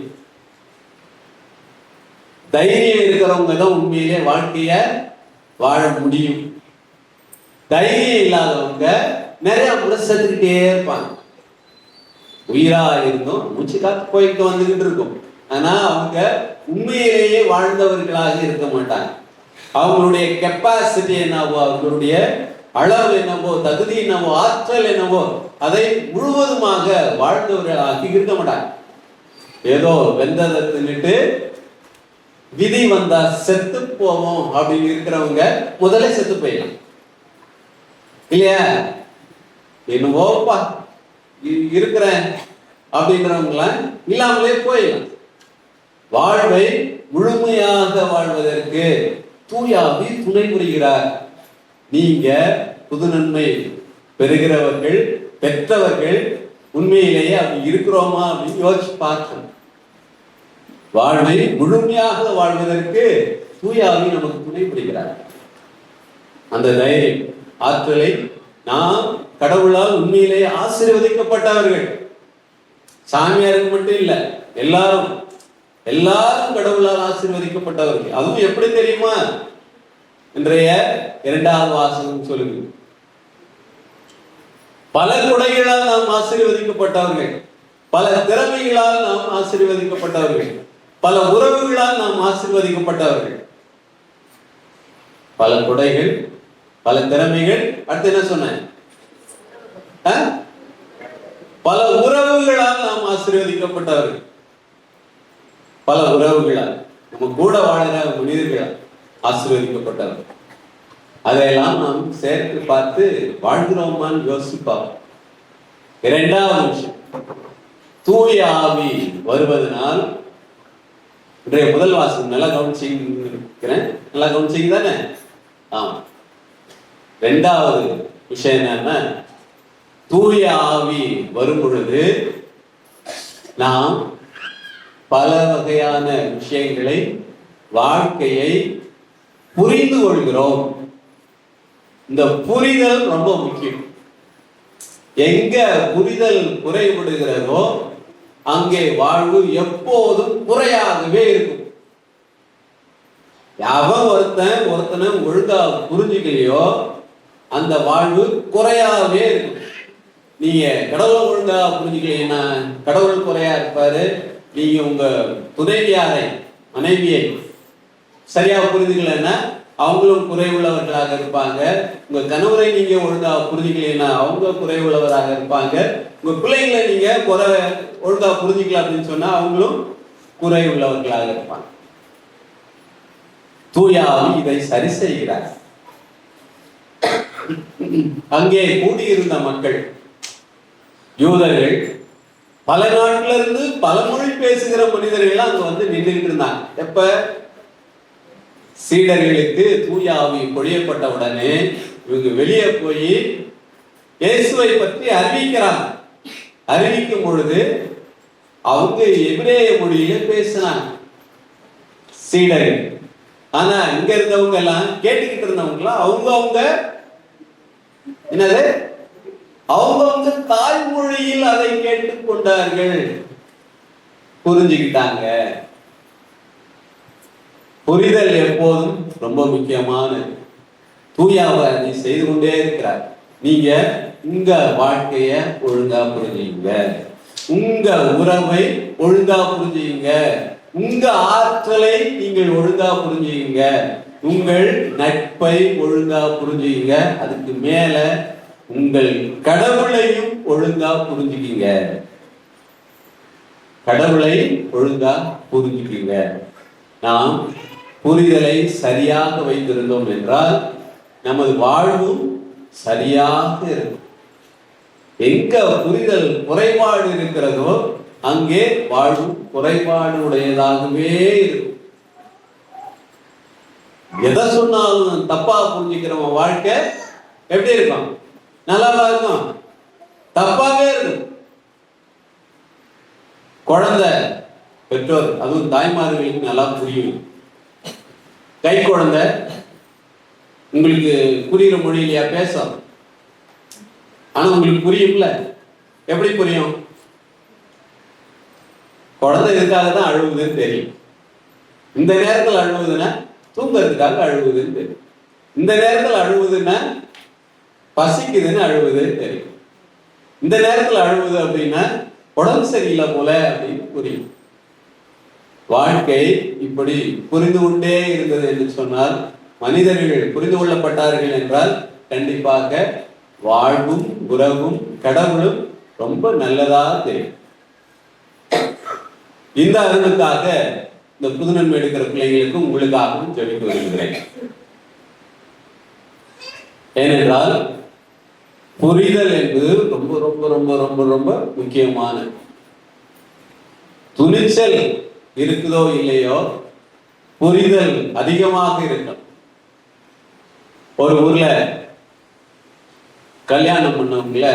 தைரியம் இருக்கிறவங்க தான் உண்மையிலே வாழ்க்கைய வாழ முடியும். தைரியம் இல்லாதவங்க நிறைய முறை செத்துக்கிட்டே இருப்பாங்க. உயிரா இருந்தும் மூச்சு காத்து போயிட்டு வந்துகிட்டு இருக்கும். ஆனா அவங்க உண்மையிலேயே வாழ்ந்தவர்களாக இருக்க மாட்டாங்க. அவங்களுடைய கெப்பாசிட்டி என்னவோ, அவங்களுடைய அளவு என்னவோ, தகுதி என்னவோ, ஆற்றல் என்னவோ, அதை முழுவதுமாக வாழ்ந்தவர்களாக இருக்க மாட்டாங்க. ஏதோ வெந்ததை தின்னுட்டு விதி வந்தா செத்து போவோம் அப்படின்னு இருக்கிறவங்க முதல்ல செத்து போயிடலாம் இல்லையா? என்னவோப்பா இருக்கிறேன் அப்படின்றவங்கள இல்லாமலே போயிடலாம். வாழ்வை முழுமையாக வாழ்வதற்கு தூய ஆவி துணை புரிகிறார். நீங்க புது நன்மை பெறுகிறவர்கள், பெற்றவர்கள் உண்மையிலேயே அப்படி இருக்கிறோமா அப்படின்னு யோசிச்சு பார்க்கணும். வாழ்வை முழுமையாக வாழ்வதற்கு தூய ஆவி நமக்கு துணை புரிகிறார். அந்த தைரியம், ஆற்றலை நாம் கடவுளால் உண்மையிலேயே ஆசீர்வதிக்கப்பட்டவர்கள். சாமியாருக்கு மட்டும் இல்ல, எல்லாரும் கடவுளால் ஆசீர்வதிக்கப்பட்டவர்கள். அதுவும் எப்படி தெரியுமா? இன்றைய 2வது வாசகம் சொல்லுங்க. பல கொடைகளால் நாம் ஆசீர்வதிக்கப்பட்டவர்கள், பல திறமைகளால் நாம் ஆசீர்வதிக்கப்பட்டவர்கள், பல உறவுகளால் நாம் ஆசீர்வதிக்கப்பட்டவர்கள். பல கொடைகள், பல திறமைகள், அடுத்து என்ன சொன்னேன்? பல உறவுகளால் நாம் ஆசீர்வதிக்கப்பட்டவர்கள். பல உறவுகளால், நம்ம கூட வாழ்கிற மனிதர்களால் ஆசீர்வதிக்கப்பட்டவர்கள். அதையெல்லாம் நாம் சேர்த்து பார்த்து வாழ்கிறோமான்னு யோசிப்போம். 2வது விஷயம், தூய ஆவி வருவதனால், இன்றைய முதல் வாசகம் நல்லா கவனிச்சிக்கிறேன், நல்லா கவனிச்சிங்க தானே? ஆமா. ரெண்டாவது விஷயம் என்னன்னா, தூய ஆவி வரும் பொழுது நாம் பல வகையான விஷயங்களை, வாழ்க்கையை புரிந்து கொள்கிறோம். இந்த புரிதல் ரொம்ப முக்கியம். எங்க புரிதல் குறைபடுகிறதோ அங்கே வாழ்வு எப்போதும் குறையாகவே இருக்கும். ஒருத்தனை ஒழுங்கா புரிஞ்சுக்கலையோ அந்த வாழ்வு குறையாகவே இருக்கும். நீங்க கடவுளை ஒழுங்கா புரிஞ்சுக்கலைன்னா கடவுள் குறையா இருப்பாரு. நீங்க உங்க துணைவியாரை, மனைவியை சரியா புரிஞ்சுக்கலன்னா அவங்களும் குறைவுள்ளவர்களாக இருப்பாங்க. உங்க கணவரை நீங்க ஒழுங்கா புரிஞ்சுக்கலைன்னா அவங்க குறைவுள்ளவராக இருப்பாங்க. உங்க பிள்ளைங்களை நீங்க ஒழுங்கா புரிஞ்சுக்கல அப்படின்னு சொன்னா அவங்களும் குறைவுள்ளவர்களாக இருப்பாங்க. தூய ஆவி இதை சரி செய்கிறார். அங்கே கூடியிருந்த மக்கள், யூதர்கள், பல நாட்டில இருந்து பல மொழி பேசுகிற மனிதர்கள் அங்க வந்து நின்றுட்டு இருந்தாங்க. எப்ப சீடர்களுக்கு தூய ஆவி பொழியப்பட்ட உடனே இவங்க வெளியே போய் இயேசுவை பற்றி அறிவிக்கிறாங்க. அறிவிக்கும் பொழுது அவங்க எபிரேய மொழியில பேசினாங்க சீடர்கள். ஆனா இங்க இருந்தவங்க எல்லாம், கேட்டுக்கிட்டு இருந்தவங்களாம் அவங்க என்னது, அவங்க தாய்மொழியில் அதை கேட்டுக்கொண்டார்கள், புரிஞ்சுக்கிட்டாங்க. புரிதல் எப்போதும் ரொம்ப முக்கியமானது. தூயாவை அதை செய்து கொண்டே இருக்கிறார். நீங்க உங்க வாழ்க்கைய ஒழுங்கா புரிஞ்சுங்க, உங்க உறவை ஒழுங்கா புரிஞ்சுங்க, உங்க ஆற்றலை நீங்கள் ஒழுங்கா புரிஞ்சுங்க, உங்கள் நட்பை ஒழுங்கா புரிஞ்சுங்க, அதுக்கு மேல உங்கள் கடவுளையும் ஒழுங்கா புரிஞ்சுக்கீங்க. கடவுளை ஒழுங்கா புரிஞ்சுக்கீங்க. நாம் புரிதலை சரியாக வைத்திருந்தோம் என்றால் நமது வாழ்வும் சரியாக இருக்கும். எங்க புரிதல் குறைபாடு இருக்கிறதோ அங்கே வாழ்வும் குறைபாடு உடையதாகவே இருக்கும். எதை சொன்னாலும் தப்பா புரிஞ்சுக்கிறவங்க வாழ்க்கை எப்படி இருக்கும்? நல்லாவா இருக்கும்? தப்பாவே இருக்கும். குழந்தை பெற்றோர், அதுவும் தாய்மார்களுக்கு நல்லா புரியும். கை குழந்தை உங்களுக்கு புரியுற மொழியிலையா பேசும், ஆனா உங்களுக்கு புரியும்ல. எப்படி புரியும்? குழந்தை இதுக்காக தான் அழுவுதுன்னு தெரியும். இந்த நேரத்தில் அழுவுதுன்னா தூங்குறதுக்காக அழுவுதுன்னு தெரியும். இந்த நேரத்தில் அழுவுதுன்னா பசிக்குதுன்னு அழுவுதுன்னு தெரியும். இந்த நேரத்தில் அழுவுது அப்படின்னா உடம்பு சரியில்லை போல அப்படின்னு புரியும். வாழ்க்கை இப்படி புரிந்து கொண்டே இருந்தது என்று சொன்னால், மனிதர்கள் புரிந்து கொள்ளப்பட்டார்கள் என்றால் கண்டிப்பாக வாழ்வும் உறவும் கடவுளும் ரொம்ப நல்லதா தெரியும். இந்த அருளுக்காக இந்த புதுநன்மை எடுக்கிற பிள்ளைகளுக்கும் உங்களுக்காகவும் ஜெபித்து வருகிறேன். ஏனென்றால் புரிதல் என்பது ரொம்ப ரொம்ப ரொம்ப ரொம்ப ரொம்ப முக்கியமான. துணிச்சல் இருக்குதோ இல்லையோ, புரிதல் அதிகமாக இருக்கும். ஒரு ஊர்ல கல்யாணம் பண்ணவங்கள,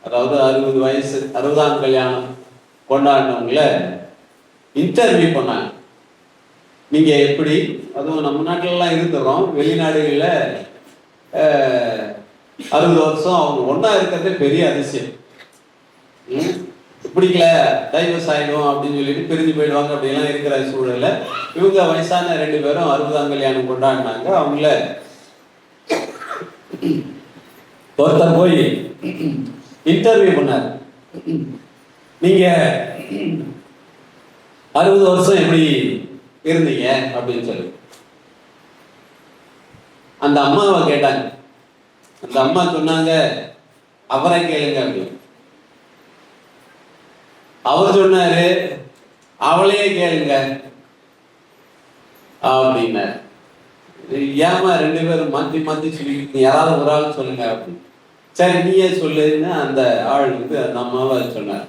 அதாவது 60 வயசு 60ஆம் கல்யாணம் கொண்டாடினவங்கள இன்டர்வியூ பண்ணாங்க. நீங்க எப்படி, அதுவும் நம்ம நாட்டிலலாம் இருந்துறோம், வெளிநாடுகள்ல 60 வருஷம் அவங்க ஒன்னா இருக்கிறதே பெரிய அதிசயம். பிடிக்கல, டைவர்ஸ் ஆயிடும் அப்படின்னு சொல்லிட்டு பிரிஞ்சு போயிடுவாங்க அப்படிலாம் இருக்கிற சூழல்ல இவங்க வயசான 2 பேரும் 60ஆம் கல்யாணம் கொண்டாடினாங்க. அவங்கள ஒருத்தர் போய் இன்டர்வியூ பண்ணார். நீங்க 60 வருஷம் எப்படி இருந்தீங்க அப்படின்னு சொல்லி அந்த அம்மாவை கேட்டாங்க. அந்த அம்மா சொன்னாங்க, அவரை கேளுங்க அப்படின்னு. அவர் சொன்னாரு, அவளையே கேளுங்க அப்படின்னாரு. ஏமா 2 பேரும் மாத்தி மாத்தி சொல்லிக்கிட்டு, யாராவது ஒரு ஆள் சொல்லுங்க அப்படின்னு. சரி நீயே சொல்லுன்னு அந்த ஆள் வந்து அந்த அம்மாவை சொன்னார்.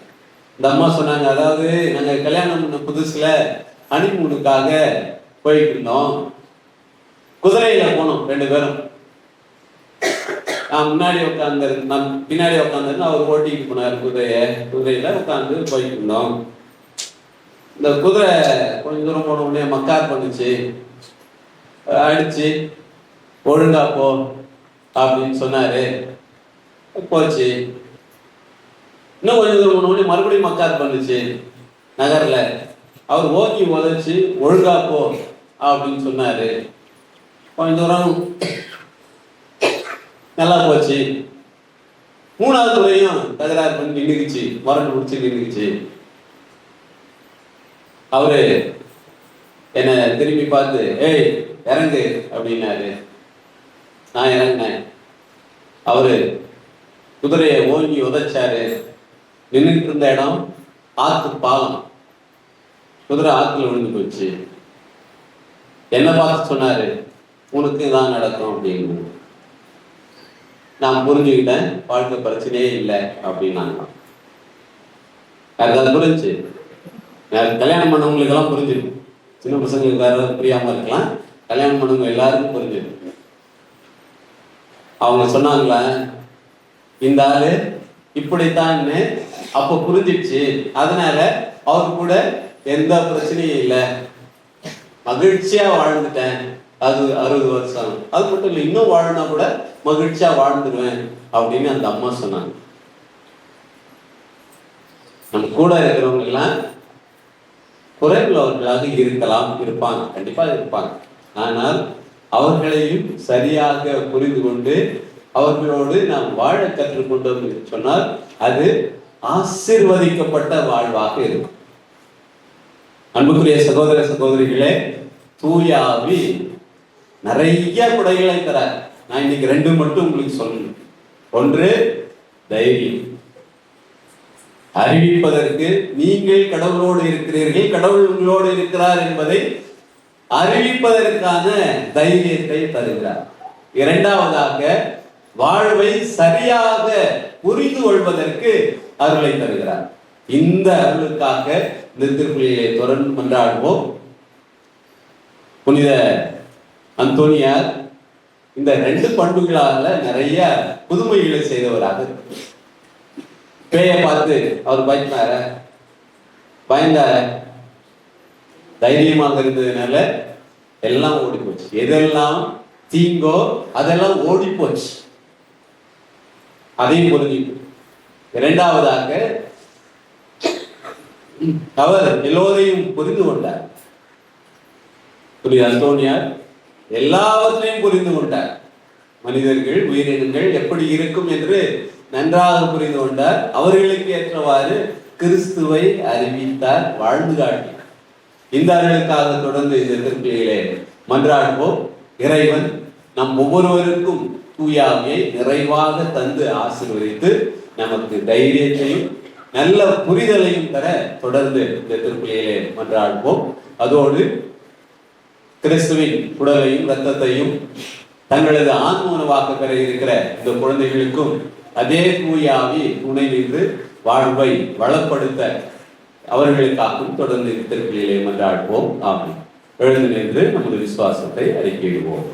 இந்த அம்மா சொன்னாங்க, அதாவது நாங்க கல்யாணம் பண்ண புதுசுல ஹனிமூனுக்காக போயிட்டு இருந்தோம். குதிரையில போனோம் 2 பேரும். நான் முன்னாடி உட்காந்து, நான் பின்னாடி உட்காந்து, அவர் ஓட்டிட்டு போனார் குதிரையில உட்காந்து போயிட்டு இருந்தோம். இந்த குதிரை கொஞ்சம் தூரம் போன உடனே மக்கார் பண்ணுச்சு, அடிச்சு ஒழுங்கா போ அப்படின்னு சொன்னாரு. போச்சு. இன்னும் கொஞ்சம் தூரம் போன உடனே மறுபடியும் மக்கார் பண்ணுச்சு நகர்ல. அவர் ஓங்கி உதச்சு ஒழுங்கா போ அப்படின்னு சொன்னாரு. கொஞ்ச தூரம் நல்லா போச்சு. 3வது முறையும் தகராறு பண்ணி நின்றுக்குச்சு, மரண்டு முடிச்சு நின்றுக்குச்சு. அவரு என்ன திரும்பி பார்த்து, ஏய் இறங்கு அப்படின்னாரு. நான் இறங்கினேன். அவரு குதிரையை ஓங்கி உதைச்சாரு. நின்றுட்டு இருந்த இடம் ஆத்து பாலம். குதிரை ஆத்துல விழுந்து போச்சு. என்ன பார்த்து சொன்னாரு, உனக்கு இதான் நடக்கும் அப்படின்னு. நான் புரிஞ்சுக்கிட்டேன், வாழ்க்கை பிரச்சனையே இல்லை அப்படின்னாங்க. அது புரிஞ்சு கல்யாணம் பண்ணவங்களுக்கு எல்லாம் புரிஞ்சிடும். சின்ன பசங்களுக்கு வேற புரியாம இருக்கலாம், கல்யாணம் பண்ணவங்க எல்லாருக்கும் புரிஞ்சிடும். அவங்க சொன்னாங்களா, இந்த ஆளு இப்படித்தான்னு அப்ப புரிஞ்சிடுச்சு, அதனால அவரு கூட எந்த பிரச்சனையும் இல்லை, மகிழ்ச்சியா வாழ்ந்துட்டேன். அது 60 வருஷம். அது மட்டும் இல்லை, இன்னும் வாழனா கூட மகிழ்ச்சியா வாழ்ந்துருவேன் அப்படின்னு அந்த அம்மா சொன்னாங்க. நம்ம கூட இருக்கிறவங்க எல்லாம் குறைவுள்ளவர்களாக இருப்பாங்க, கண்டிப்பா இருப்பாங்க. ஆனால் அவர்களையும் சரியாக புரிந்து கொண்டு அவர்களோடு நாம் வாழ கற்றுக்கொண்டோம் என்று சொன்னால் அது ஆசீர்வதிக்கப்பட்ட வாழ்வாக இருக்கும். அன்புக்குரிய சகோதர சகோதரிகளே, தூய ஆவி நிறைய குடைகளை தரார். நான் இன்னைக்கு 2 மட்டும் உங்களுக்கு சொல்லணும். ஒன்று, தைரியம். அறிவிப்பதற்கு நீங்கள் கடவுளோடு இருக்கிறீர்கள், கடவுள் உங்களோடு இருக்கிறார் என்பதை அறிவிப்பதற்கான தைரியத்தை தருகிறார். 2வதாக, வாழ்வை சரியாக புரிந்து கொள்வதற்கு அருளை தருகிறார். இந்த அருளுக்காக இந்த திருப்பலியை தொடர்ந்து மன்றாடுவோம். புனித அந்தோனியார் இந்த 2 பண்புகளால நிறைய புதுமைகளை செய்தவராக. பேயை பார்த்து அவர் பயந்தார, தைரியமாக இருந்ததுனால எல்லாம் ஓடி போச்சு. எதெல்லாம் தீங்கோ அதெல்லாம் ஓடி போச்சு. அதையும் புரிஞ்சுட்டு 2வதாக அவர் எல்லோரையும் புரிந்து கொண்டார். புனித அந்தோனியார் எல்லாவற்றையும் புரிந்து கொண்டார். மனிதர்கள், உயிரினங்கள் எப்படி இருக்கும் என்று நன்றாக புரிந்து கொண்டார். அவர்களுக்கு ஏற்றவாறு கிறிஸ்துவை அறிவித்தார், வாழ்ந்து காட்டினார். இந்த அருளுக்காக தொடர்ந்து இந்த திருப்பலியிலே மன்றாடுவோம். இறைவன் நம் ஒவ்வொருவருக்கும் தூயாவியை நிறைவாக தந்து ஆசீர்வதித்து நமக்கு தைரியத்தையும் நல்ல புரிதலையும் தர தொடர்ந்து இந்த திருப்பலியிலே மன்றாடுவோம். அதோடு கிறிஸ்துவின் உடலையும் இரத்தத்தையும் தங்களது ஆன்ம உணவாக பெற இருக்கிற இந்த குழந்தைகளுக்கும் அதே தூயாவி துணை நின்று வாழ்வை வளப்படுத்த அவர்களுக்காகவும் தொடர்ந்து திருப்பலியிலே மன்றாடுவோம். ஆமென். எழுந்து நின்று நமது விசுவாசத்தை அறிக்கையிடுவோம்.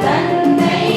தந்தை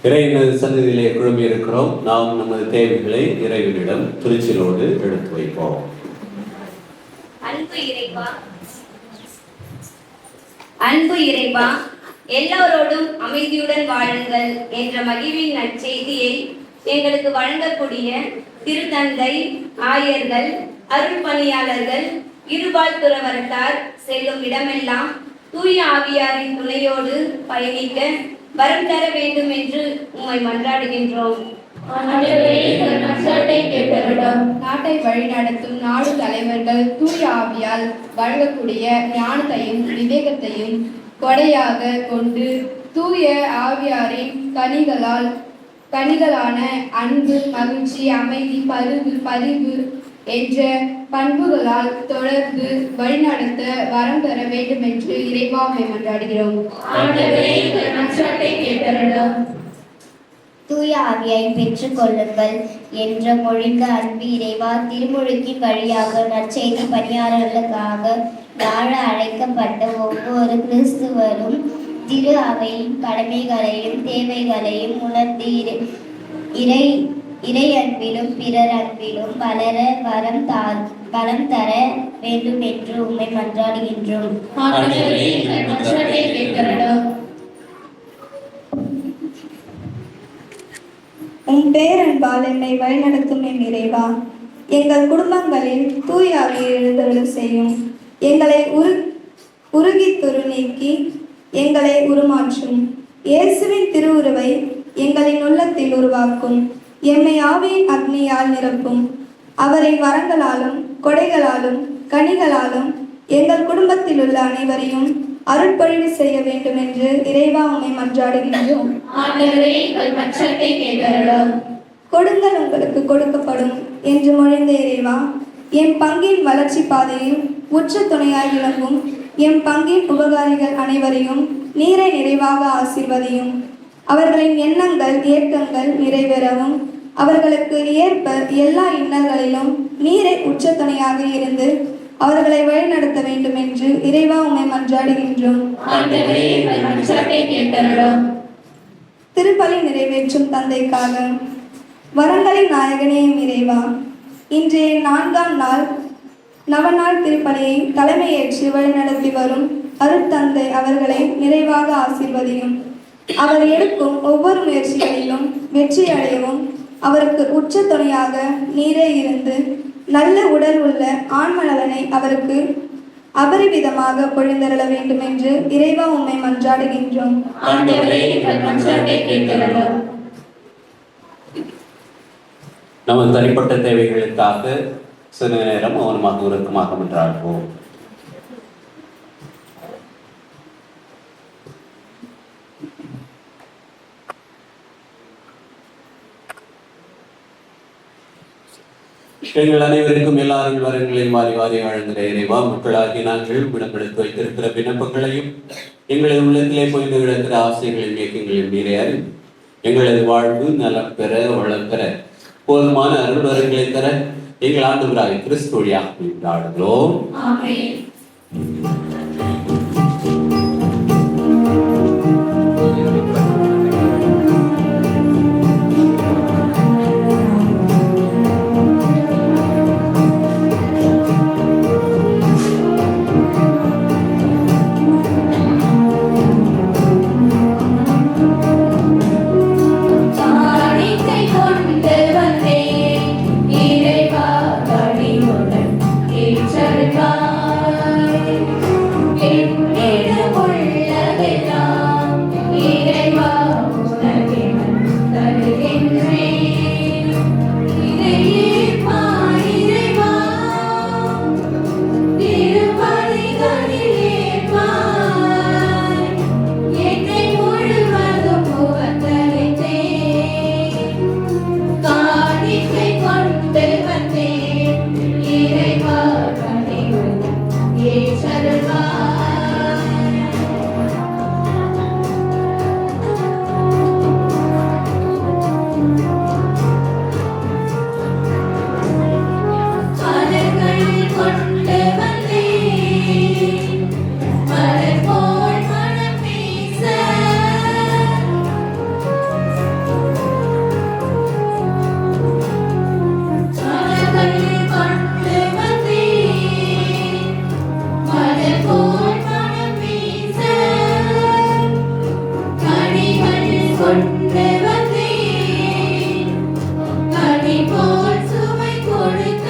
இறைவனது சன்னதியிலே குழுமி இருக்கிறோம். நாம் நமது தேவைகளை இறைவனிடம் துணிச்சலோடு எடுத்து வைப்போம். அன்பு இறைவா, எல்லோரோடும் அமைதியுடன் வாழுங்கள் என்ற மகிழ்வின் நற்செய்தியை எங்களுக்கு வழங்கக்கூடிய திருத்தந்தை, ஆயர்கள், அருள் பணியாளர்கள், இருபால் துறவரத்தார் செல்லும் இடமெல்லாம் தூய ஆவியாரின் துணையோடு பயணிக்க வரம் தர வேண்டும் என்று உம்மை மன்றாடுகின்றோம். நாட்டை வழிநடத்தும் நாடு தலைவர்கள் தூய ஆவியால் வழங்கக்கூடிய ஞானத்தையும் விவேகத்தையும் கொடையாக கொண்டு தூய ஆவியாரின் கனிகளான அன்பு, மகிழ்ச்சி, அமைதி, பரிவு என்ற பண்புகளால் தொடர்ந்து வழிநடத்த வரம் தர வேண்டும் என்று இறைவாவை மன்றாடுகிறோம். தூய ஆவியை பெற்றுக் கொள்ளுங்கள் என்ற மொழிந்த அன்பு இறைவா, திருமுழுக்கின் வழியாக நற்செய்தி பணியாளர்களுக்காக வாழ அழைக்கப்பட்ட ஒவ்வொரு கிறிஸ்துவரும் திரு அவையின் கடமைகளையும் தேவைகளையும் உணர்ந்து இறை அன்பிலும் பிறர் அன்பிலும் வளர வரம் தர வேண்டும் என்று உம்மை மன்றாடுகின்றோம். உம் பேரன்பால் என்னை வழிநடத்தும் என் இறைவா, எங்கள் குடும்பங்களில் தூய ஆவியை எழுந்தருள செய்யும். எங்களை உருகி துரு நீக்கி எங்களை உருமாற்றும். இயேசுவின் திருவுருவை எங்களின் உள்ளத்தில் உருவாக்கும். எம்மை ஆவியின் அக்னியால் நிரப்பும். அவரின் வரங்களாலும் கொடைகளாலும் கனிகளாலும் எங்கள் குடும்பத்தில் உள்ள அனைவரையும் அருட்பொழிவு செய்ய வேண்டும் என்று இறைவா உம்மை மன்றாடுகின்றோம். கொடுங்கள் உங்களுக்கு கொடுக்கப்படும் என்று மொழிந்த இறைவா, என் பங்கின் வளர்ச்சி பாதையில் உற்ற துணையாய் விளங்கும் என் பங்கின் உபகாரிகள் அனைவரையும் நீரை நிறைவாக ஆசீர்வதியும். அவர்களின் எண்ணங்கள் ஏக்கங்கள் நிறைவேறவும் அவர்களுக்கு ஏற்ப எல்லா இன்னல்களிலும் நீரை உற்ற துணையாக இருந்து அவர்களை வழிநடத்த வேண்டும் என்று இறைவா உம்மை மன்றாடுகின்றோம். திருப்பலி நிறைவேற்றும் தந்தைக்காக வரங்களின் நாயகனேயும் இறைவா, இன்றைய 4ஆம் நாள் நவநாள் திருப்பலியை தலைமையேற்று வழிநடத்தி வரும் அருட்தந்தை அவர்களை நிறைவாக ஆசீர்வதியும். அவர் எடுக்கும் ஒவ்வொரு முயற்சிகளிலும் வெற்றி அடையவும் அவருக்கு உச்ச துணையாக நீரே இருந்து நல்ல உடல் உள்ள ஆண்மநலனை அவருக்கு அபரிவிதமாக பொழிந்தருள வேண்டும் என்று இறைவா உம்மை மன்றாடுகின்றோம். நமது தனிப்பட்ட தேவைகளுக்காக சில நேரம் மௌனமாக உருக்கமாக மன்றாடுவோம். எங்கள் அனைவருக்கும் எல்லாரும் வரங்களையும் வாரி வாரி வழங்குகிற இறைவா, மக்களாகி நாங்கள் விடம்பெடுத்து வைத்திருக்கிற விண்ணப்பங்களையும் எங்களது உள்ளத்திலே பொய்ந்து கிடக்கிற ஆசைகளின் இயக்கங்களின் நீரை அறிந்து எங்களது வாழ்வு நலம் பெற வளம் பெற போதுமான அருள் வரங்களை தர எங்கள் ஆண்டவராகிய கிறிஸ்து வழியாக கொண்டாடுகிறோம். இறைவா, பணிவுடன் ஏற்றருள்வாய். கொண்டு வந்தேன் கனி போல் சுவை கொடுக்க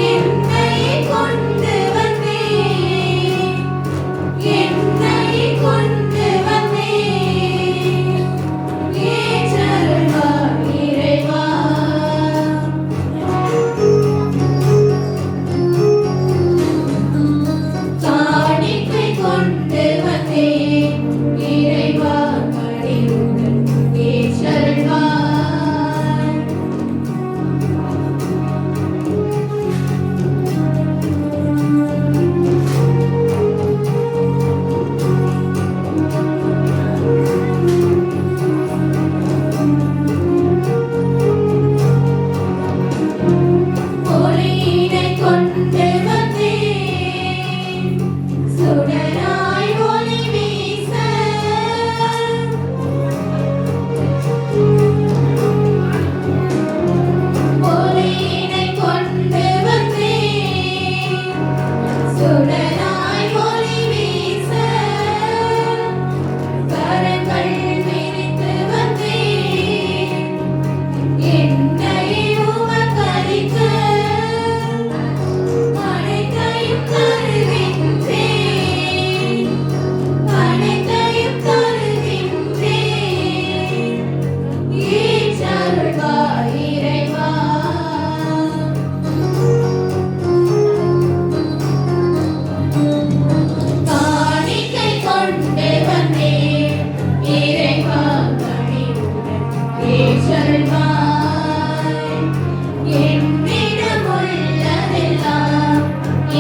என்னை கொண்டு வந்தேன் என்னை கொண்டு வந்தேன் ஏற்றருள்வா இறைவா காணிக்கை கொண்டு வந்தேன் இறைவா கனிவுடன் ஏற்றருள்வாய் ஒளியினை கொண்டு வந்தேன் சுடராய் ஒளி வீச ஒளியினை கொண்டு வந்தேன் சுடராய் ஒளி வீச கரங்கள் விரித்து வந்தேன் என்னை உமக்களிக்க அனைத்தையும் தருகின்றேன் அனைத்தையும் தருகின்றேன் ஏற்றருள்வாய் இறைவா காணிக்கை கொண்டு வந்தேன் இறைவா கனிவுடன் ஏற்றருள்வாய் என்னிடம் உள்ளதெல்லாம்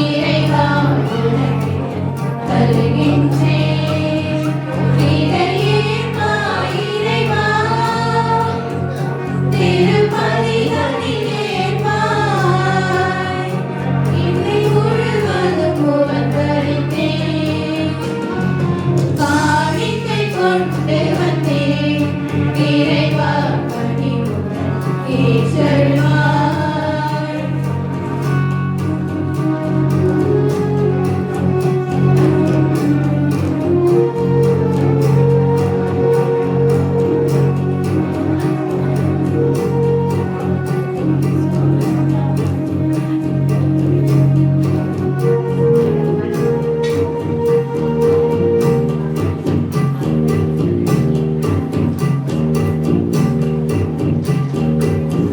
இறைவா உனக்கு தருகின்றேன் இதையேற்பா இறைவா திருப்பலிகளில் ஏற்பாய் என்னை முழுவதும் உமக்களித்தேன் காணிக்கை கொண்டு வந்தேன் இறைவா கனிவுடன் ஏற்றருள்வாய்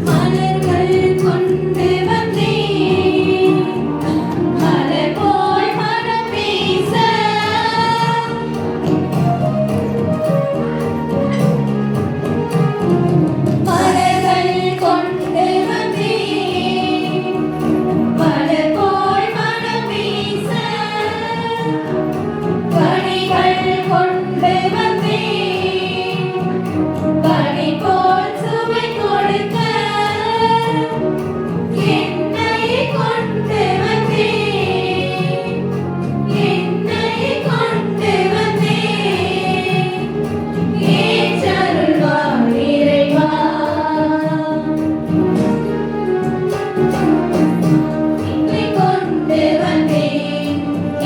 மலர்கள் கொண்டு வந்தேன் மலர் போல் மனம் வீச மலர்கள் கொண்டு வந்தேன் மலர் போல் மனம் வீச கனிகள் கொண்டு வந்தேன் கனி போல் சுவை கொடுக்க என்னை கொண்டு வந்தேன் என்னை கொண்டு வந்தேன் ஏற்றருள்வாய் இறைவா என்னை கொண்டு வந்தேன்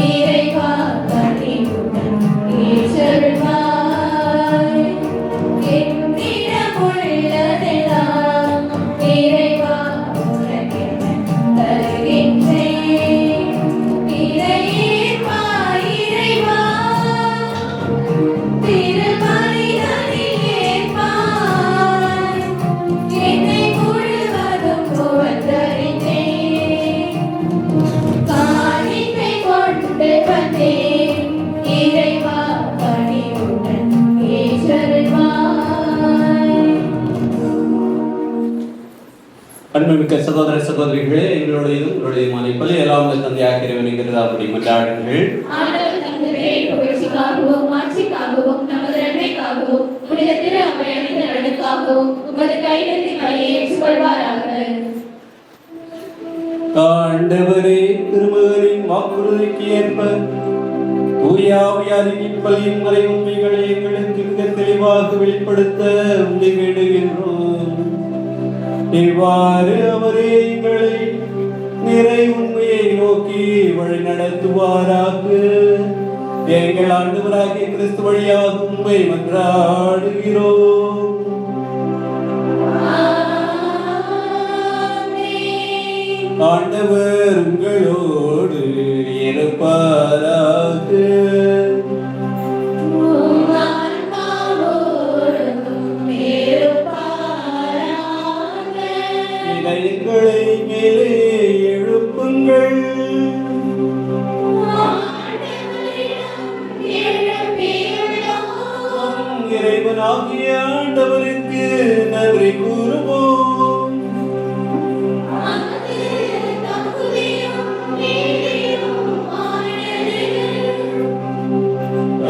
இறைவா கனிவுடன் ஏற்றருள்வாய் என்னிடம் உள்ளதெல்லாம் இறைவா உனக்கென தருகின்றேன் இறைவா இறைவா திருப்பலிகளில் ஏற்பாய் என்னை முழுவதும் உமக்களித்தேன் காணிக்கை கொண்டு வந்தேன் இறைவா கனிவுடன் ஏற்றருள்வாய் அன்புமிக்க சகோதர சகோதரிகளே, எங்களுடையதும் உங்களுடையதுமான இப்பலி எல்லாம் உள்ள தந்தையாக இறைவனுங்கிறது அப்படி கொண்டாடுங்கள். ஆண்டவர் தந்தை புகழ்ச்சிக்காகவும் மாட்சிக்காகவும் நமது நன்மைக்காகவும் புனித திரு அவை அனைத்து நலனுக்காகவும் உமது கையிலிருந்து பலியை ஏற்றுக்கொள்வாராக. ஆண்டவரே, திருமகனின் வாக்குறுதிக்கு ஏற்ப தூயாவியாரின் இப்பலியின் மறை உண்மைகளை எங்களுக்கு மிக தெளிவாக வெளிப்படுத்த உண்மை வேண்டுகின்றோம். இவ்வாறு அவரே எங்களை நிறை உண்மையை நோக்கி வழி நடத்துவாராக. எங்கள் ஆண்டவராகிய கிறிஸ்து வழியாக உம்மை மன்றாடுகிறோம். ஆண்டவர் உங்களோடு இருப்பாராக. இதயங்களை மேலே எழுப்புங்கள். இறைவனாகிய ஆண்டவருக்கு நன்றி கூறுவோம்.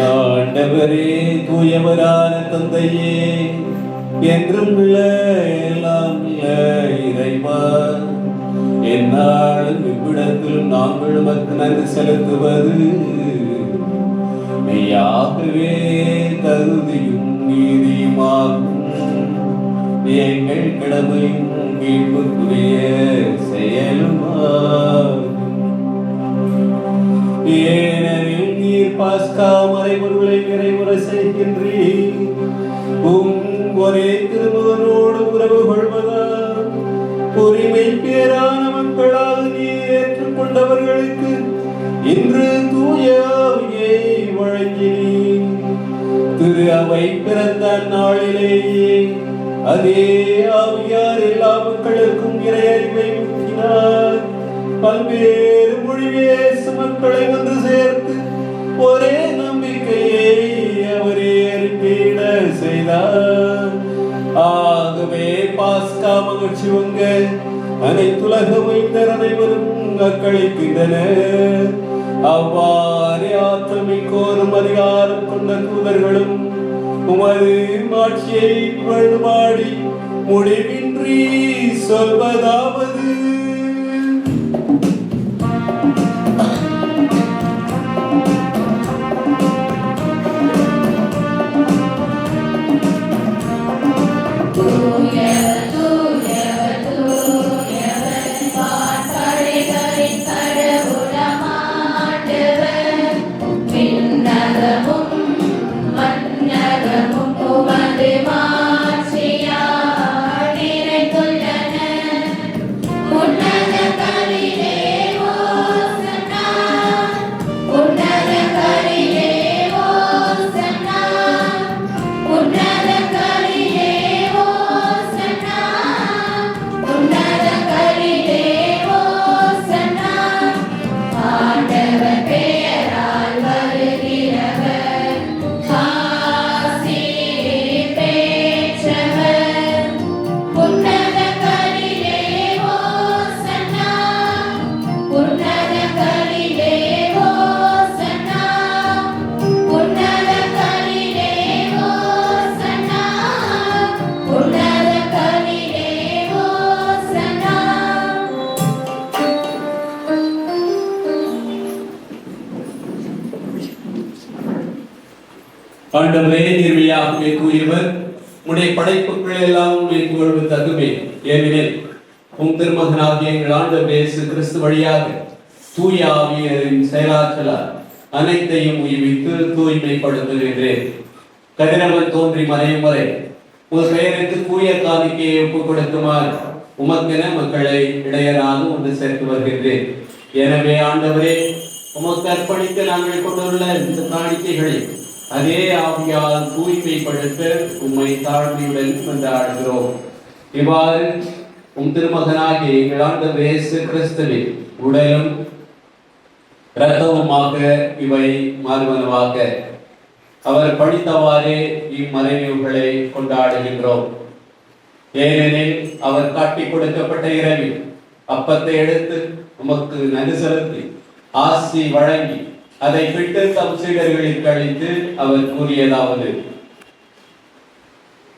ஆண்டவரே, தூயவரான தந்தையே, என்றும் உள்ள எல்லாம் இறைவா, எந்நாளும் இவ்விடத்திலும் நாங்கள் உமக்கு நன்றி செலுத்துவது மெய்யாகவே தகுதியும் நீதியுமாகும். எங்கள் கடமையும் மீட்புக்குரிய செயலுமாகும். ஏனெனில் நீர் பாஸ்கா மறைபொருளை நிறைவுற செய்கின்றீர். ஒரே திருமகனோடு உறவு கொள்வதால் உரிமை பேரான மக்களால் நீர் ஏற்றுக்கொண்டவர்களுக்கு இன்று தூய ஆவியை வழங்கினீர். திரு அவை பிறந்த நாளிலேயே அதே ஆவியார் எல்லா மக்களுக்கும் இறை அறிவை ஊட்டினார். பல்வேறு மொழி பேசும் மக்களை ஒன்று சேர்த்து ஒரே நம்பிக்கையை அவரே அறிக்கையிட செய்தார். ஆகவே பாஸ்கா மகிழ்ச்சி உங்க அனைத்துலக வைத்தர் அனைவரும் அக்களிக்கின்றனர். அவ்வாறு ஆற்றமை கோரும் அதிகாரம் கொண்ட தூதர்களும் உமது மாட்சியை புகழ்பாடி முடிவின்றி சொல்வதாவது: ஆண்டவரே, நீர்மையாகவே தூயவர், உடைய படைப்புகள் எல்லாம் மேற்கொள்வது தகுமே. ஏனெனில் உம் திருமகனாகிய எங்கள் ஆண்டவர் இயேசு கிறிஸ்து வழியாக தூய ஆவியின் செயலாற்றலால் அனைத்தையும் உயிர்வித்து தூய்மைப்படுத்துகின்றேன். கதிரவன் தோன்றி மறையும் வரை ஒரு பெயருக்கு தூய காணிக்கையை ஒப்புக் கொடுக்குமாறு உமக்கென மக்களை இடையராக ஒன்று சேர்த்து வருகின்றேன். எனவே ஆண்டவரே, உமக்கு அர்ப்பணிக்க நாங்கள் கொண்டுள்ள இந்த காணிக்கைகளை அதே ஆவியால் தூய்மைப்படுத்த உம்மை தாழ்மையுடன் கொண்டாடுகிறோம். இவ்வாறு உம் திருமகனாகிய எங்கள் ஆண்டவர் இயேசு கிறிஸ்துவின் உடலும் இரத்தமுமாக இவை மாறுவனவாக அவர் படித்தவாறே இம்மறைவுகளை கொண்டாடுகின்றோம். ஏனெனில் அவர் காட்டி கொடுக்கப்பட்ட இரவில் அப்பத்தை எடுத்து உமக்கு நன்றி செலுத்தி ஆசி வழங்கி அதை விட்டு தம் சீடர்களுக்கு அளித்து அவர் கூறியதாவது: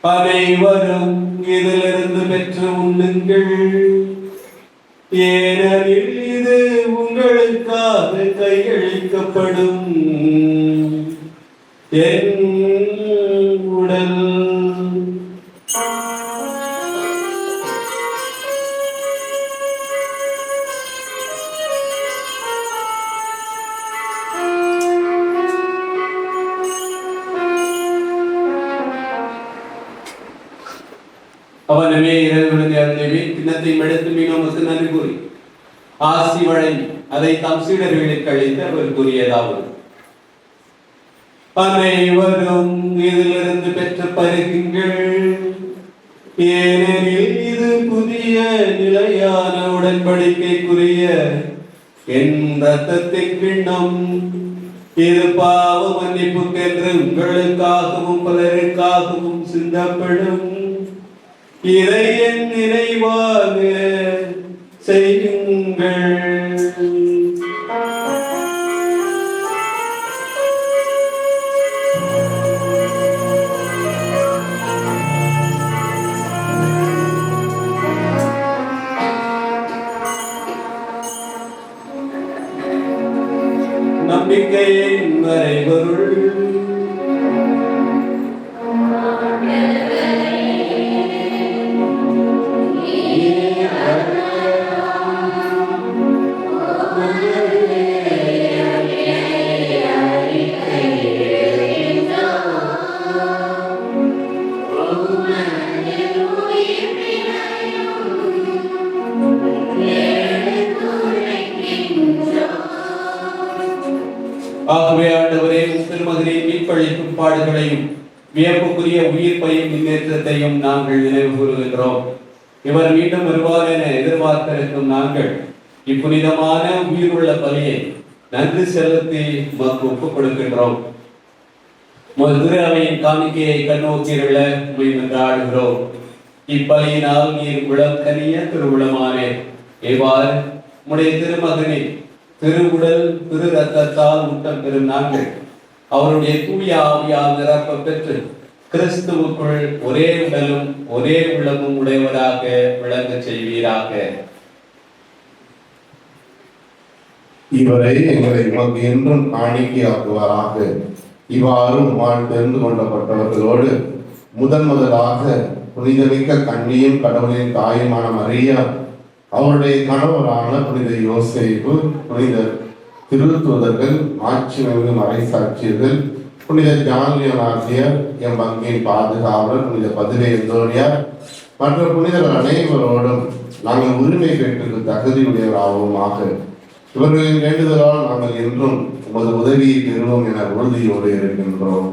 அனைவரும் இதிலிருந்து பெற்று உண்ணுங்கள், ஏனெனில் இது உங்களுக்காக கையளிக்கப்படும் என் உடல். அவனமே இறைவனுடைய அருளவே கிண்ணத்தையும் எடுத்து மீனோமுக்கு நன்றி கூறி ஆசி வழங்கி அதை தம் சீடர்களுக்கு அளித்து அவர் கூறியதாவது: அனைவரும் இதிலிருந்து பெற்று பருகுங்கள், ஏனெனில் இது புதிய நிலையான உடன்படிக்கைக்குரிய என் இரத்தத்தின் கிண்ணம். இது பாவ மன்னிப்புக்கென்று உங்களுக்காகவும் பலருக்காகவும் சிந்தப்படும். இதை என் நினைவாக செய்யுங்கள். நம்பிக்கையின் மறைபொருள் ஆகவே ஆண்டவரே, திருமகனின் மீட்பளிக்கும் பாடுகளையும் வியப்புக்குரிய உயிர்ப்பையும் முன்னேற்றத்தையும் நாங்கள் நினைவு கூறுகின்றோம். இவர் மீண்டும் வருவார் என எதிர்பார்த்திருக்கும் நாங்கள் இப்புனிதமான உயிருள்ள பலியை நன்றி செலுத்தி உமக்கு ஒப்புக் கொடுக்கின்றோம். திரு அவையின் காணிக்கையை கண்ணோக்கியுள்ள என்றாடுகிறோம். இப்பலியினால் நீர் உளக்கனிய திருவுளமானே. இவ்வாறு உடைய திருமகனின் திருவுடல் திரு ரத்தத்தால் ஊட்டம் பெறும் நாங்கள் அவருடைய தூய ஆவியால் நிரப்ப பெற்று கிறிஸ்துவுக்குள் ஒரே உடலும் ஒரே உள்ளமும் உடையவராக விளங்க செய்வீராக. இவரை எங்களை உமக்கு என்றும் காணிக்கையாக்குவாராக. இவ்வாறு உம்மால் தெரிந்து கொள்ளப்பட்டவர்களோடு முதலாக புனிதமிக்க கன்னியும் கடவுளின் தாயுமான மரியா, அவருடைய கணவரான புனித யோசேப்பு, புனித திருத்தூதர்கள், மாட்சிமிகு மறைசாட்சியர்கள், புனித ஜான்லியோனாசியர், எம் பங்கின் பாதுகாவலர் புனித பதிலே எந்தோனியார் மற்ற புனிதர்கள் அனைவரோடும் நாங்கள் உரிமை பெற்று தகுதியுடையவராகவும் இவர்களின் வேண்டுதலால் நாங்கள் என்றும் உமது உதவியை பெறுவோம் என உறுதியோடு இருக்கின்றோம்.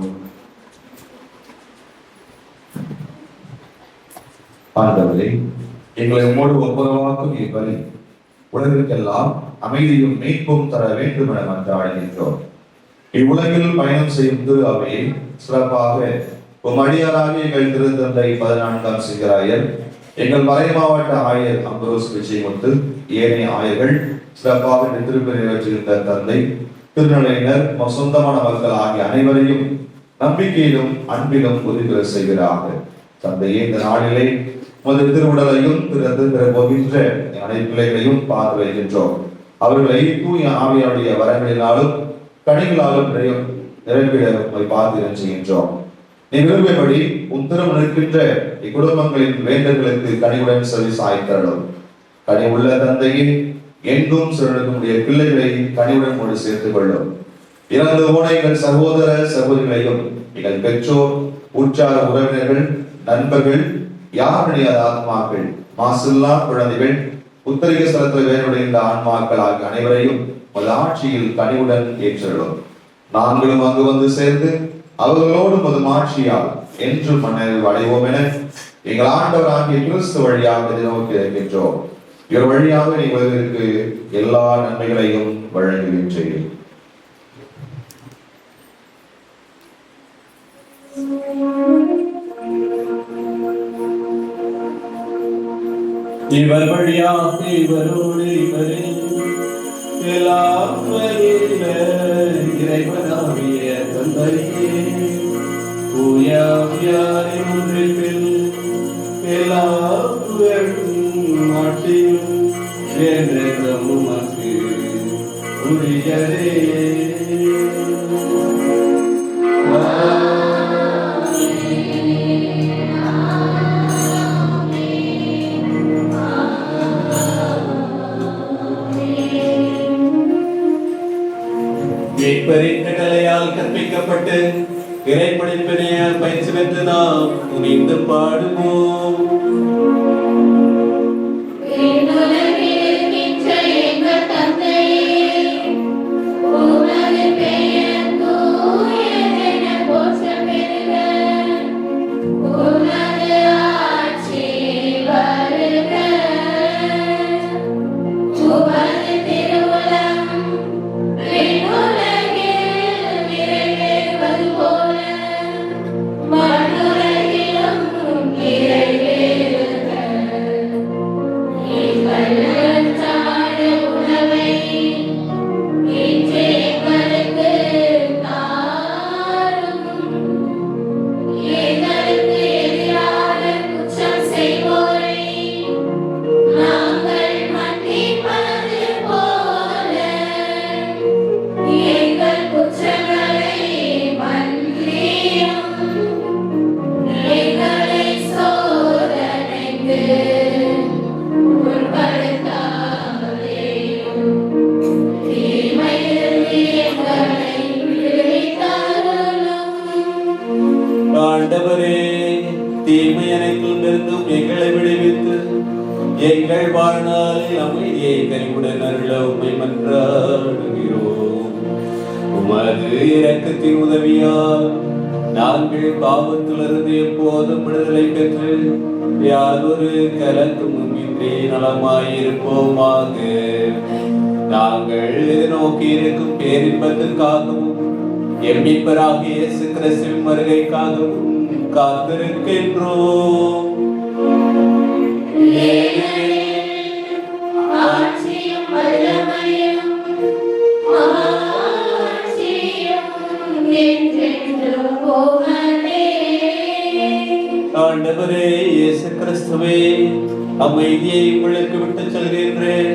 ஆண்டவரே, எங்களை உம்மோடு ஒப்புரவாக்கும் இப்பலி உலகிற்கெல்லாம் அமைதியும் மீட்பும் தர வேண்டும் என மன்றாடுகின்றோம். இவ்வுலகில் பயணம் செய்யும் திரு அவையை சிறப்பாக உம் அடியாராகிய எங்கள் திருத்தந்தை 14ஆம் சிங்கராயர், எங்கள் மறை மாவட்ட ஆயர் அம்பரோஸ் விஜயமுத்து, ஏனைய ஆயர்கள், சிறப்பாக திருப்பணி நிறைவேற்றுகின்ற தந்தை, திருநிலையினர், சொந்தமான மக்கள் ஆகிய அனைவரையும் நம்பிக்கையிலும் அன்பிலும் உறுதி செய்கிறார்கள். தந்தையே, இந்த நாளிலே உமது திருவுடலையும் போகின்ற அனைத்து பிள்ளைகளையும் பார்வைகின்றோம். அவர்களை தூய ஆவியாருடைய வரங்களினாலும் கனிகளாலும் நிறைவேற பார்த்து செய்கின்றோம். நீ விரும்பியபடி உத்தரவு நிற்கின்ற இக்குடும்பங்களின் வேண்டர்களுக்கு கனிவுடன் செவி சாய்த்தரலும். கனி உள்ள தந்தையே, எங்கும் சிறனுடைய பிள்ளைகளை கனிவுடன் கொண்டு சேர்த்துக் கொள்ளும். இறந்து போன எங்கள் சகோதர சகோதரிகளையும் எங்கள் பெற்றோர், உற்றார உறவினர்கள், நண்பர்கள், யாருடைய ஆத்மாக்கள், மாசில்லா குழந்தைகள், உத்தரிக ஸ்தலத்தில் வேறுடைய ஆன்மாக்கள் ஆகிய அனைவரையும் ஆட்சியில் கனிவுடன் ஏற்றலும். நாங்களும் அங்கு வந்து சேர்ந்து அவர்களோடு மது ஆட்சியால் என்று மன்னர் அடைவோம் என எங்கள் ஆண்டவர் ஆகிய கிறிஸ்து வழியாக நோக்கி இருக்கின்றோம். இவர் வழியாக நீங்களுக்கு எல்லா நன்மைகளையும் வழங்குகின்றேன். இவர் வழியாக இவரோடு இவரே எல்லாம் வல்ல இறைவனாகிய தந்தையே, தூய ஆவியாரின் ஒன்றிப்பில் எல்லா புகழும் ஆட்சியும் என்றென்றும் உமக்கு உரியதே. மீட்பரின் கட்டளையால் கற்பிக்கப்பட்டு இறைப்படைப்பினை பயிற்சி பெற்று நாம் துணிந்து பாடுவோம். ஆண்டவரே, தீமை அனைத்தும் இருந்தும் எங்களை விடுவித்து எங்கள் வாழ்நாளில் அமைதியை கனிவுடன் அருள உம்மை மன்றாடுகிறோம். உமது இரக்கத்தின் உதவியால் நாங்கள் பாவத்திலிருந்து எப்போதும் விடுதலை பெற்று யாதொரு கலக்கமும் இன்றி நலமாயிருப்போமாக. நாங்கள் நோக்கி இருக்கும் பேரின்பத்திற்காகவும் எம்மிப்பராகிய இயேசு கிறிஸ்துவின் வருகைக்காகவும் காத்திருக்கின்றோம். ஆண்டவரே இயேசு கிறிஸ்துவே, அமைதியை உங்களுக்கு விட்டு செல்கின்றேன்,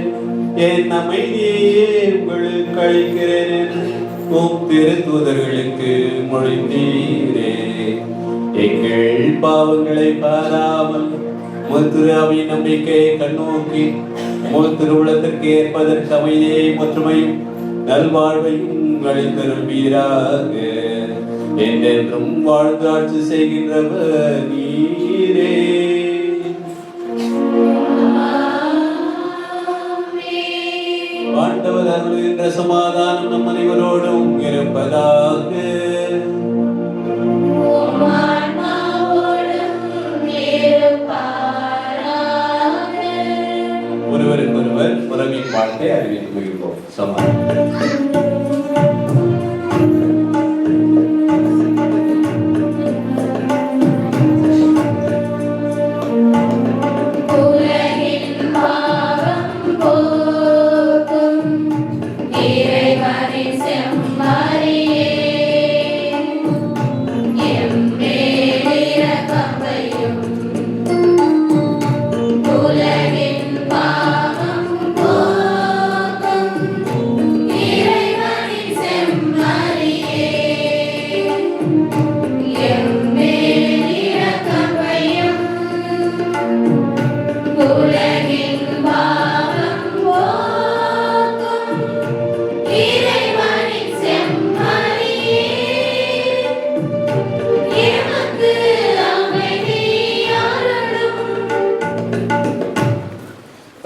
என் அமைதியையே உங்களுக்கு அளிக்கிறேன் என்று உம் திருத்தூதர்களுக்கு மொழிந்தீரே. எங்கள் பாவங்களை பாராமல் முத்திராவின் நம்பிக்கையை கண்ணோக்கி திருவுளத்திற்கு ஏற்பதற்கு அமைதியை ஒற்றுமையும் நல்வாழ்வையும் அளித்தருள்வீராக. என்றென்றும் வாழ்ந்து ஆட்சி செய்கின்றவர் நீரே. ஆண்டவர் அருளுகின்ற சமாதானம் நம் அனைவரோடும் இருப்பதாக. ஒருவருக்கொருவர் உறவின் வாழ்க்கை அறிவித்து மகிழ்வோம். சமாதானம்.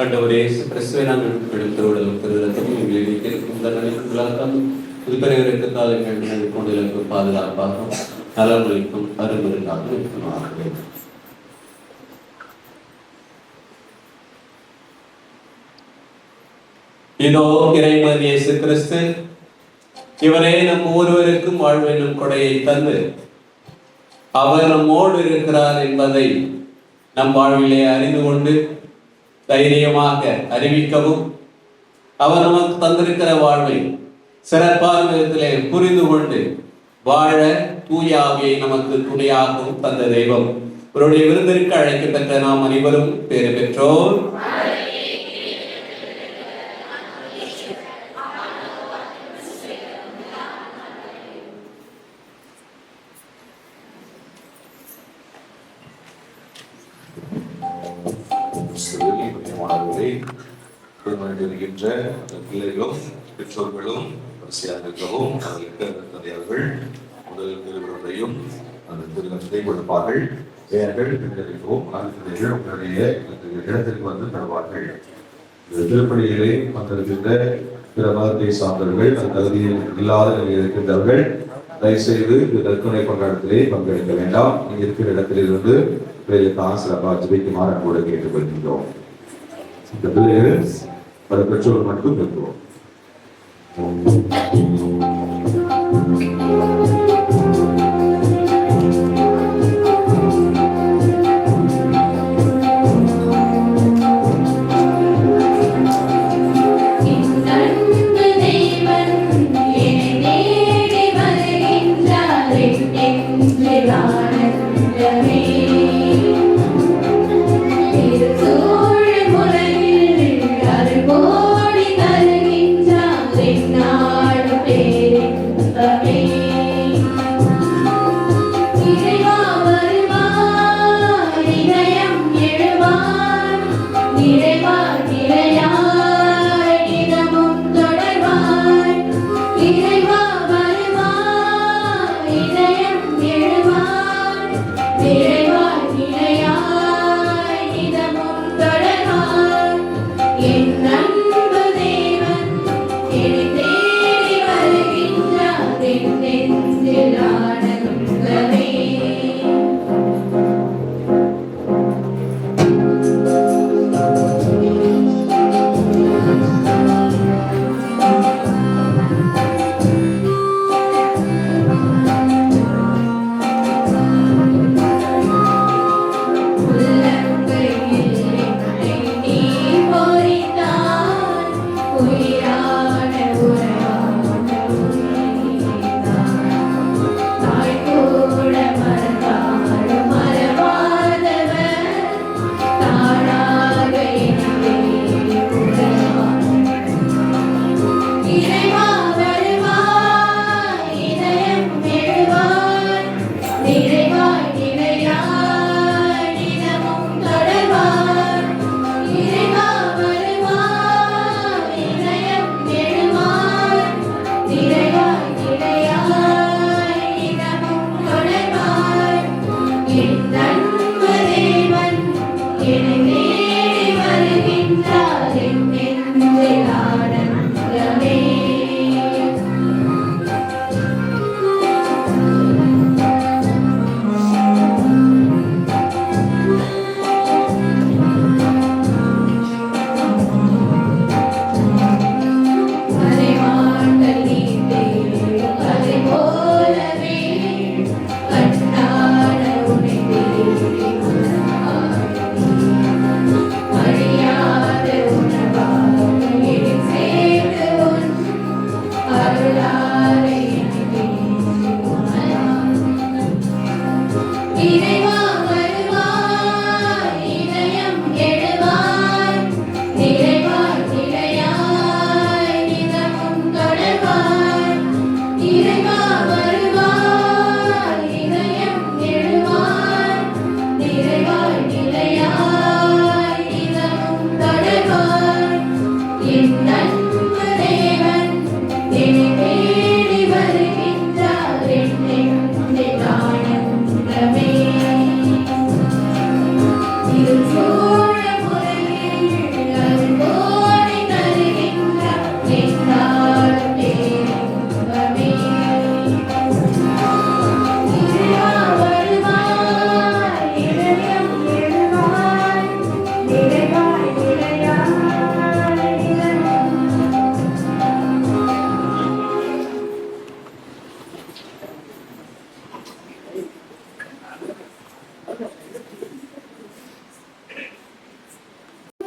ஆண்டவரே கிறிஸ்துவை நாங்கள் எடுத்துவிடலும் திருவிழத்தையும் எங்களுக்கு இந்த நிலைக்குள்ளாக்கம் புதுப்பெருவருக்கு காலங்கள் கொண்டிருக்க பாதுகாப்பாகவும் நலமுறைக்கும் அருமருந்தாக இருக்கணும். இதோ இறைவன் இயேசு கிறிஸ்து, இவரே நம் ஒவ்வொருவருக்கும் வாழ்வெனும் கொடையை தந்து அவர் நம்மோடு இருக்கிறார் என்பதை நம் வாழ்விலே அறிந்து கொண்டு தைரியமாக அறிவிக்கவும், அவர் நமக்கு தந்திருக்கிற வாழ்வை சிறப்பான விதத்திலே புரிந்து கொண்டு வாழ தூய ஆவியை நமக்கு துணையாகவும் தந்த தெய்வம். அவருடைய விருந்திற்கு அழைக்கப்பட்ட நாம் அனைவரும் பேறு பெற்றோர். இருக்கின்ற பிள்ளைகளும் பெற்றோர்களும் வரிசையாக இருக்கவும் அவர்களுக்கு முதல் திருவிழத்தையும் அந்த திருநத்தை கொடுப்பார்கள். பெயர்கள் பின்னறிவோம் ஆசிரியர்கள் உங்களுடைய இடத்திற்கு வந்து தருவார்கள். திருப்பணிகளை பங்கெடுக்கின்ற பிற மதத்தை சார்ந்தவர்கள் அந்த தகுதியில் இல்லாத நிலையில் இருக்கின்றவர்கள் தயவுசெய்து இந்த நற்கருணை கொண்டாட்டத்திலே பங்கெடுக்க வேண்டாம். இங்க இருக்கிற இடத்திலிருந்து பிள்ளைகளுக்காக சிறப்பாக ஜெபிக்குமாறு அன்போடு கேட்டுக்கொள்கின்றோம். இந்த பிள்ளைகள் பல பெற்றோர் மட்டும் இருக்கிறோம்.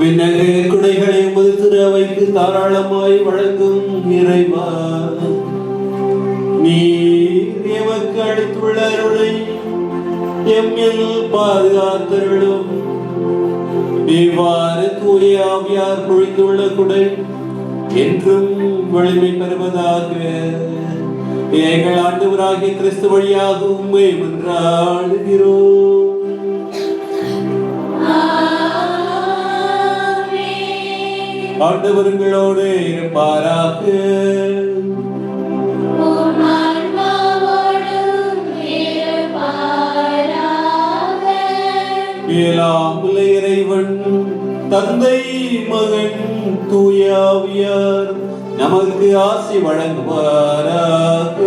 விண்ணக குடைகளை உமது திரு அவைக்கு தாராளமாய் வழங்கும் இறைவா, நீர் எமக்கு அளித்துள்ள அருளை எம்மில் பாதுகாத்தருளும். இவ்வாறு தூய ஆவியார் பொழிந்துள்ள குடை என்றும் வலிமை பெறுவதாக எங்கள் ஆண்டவராகிய கிறிஸ்து வழியாக உம்மை மன்றாடுகிறோம். ஆண்டவர்களோடு இருப்பாராக. எல்லாம் உள்ள இறைவன் தந்தை மகன் தூயாவியார் நமக்கு ஆசி வழங்குவாராக.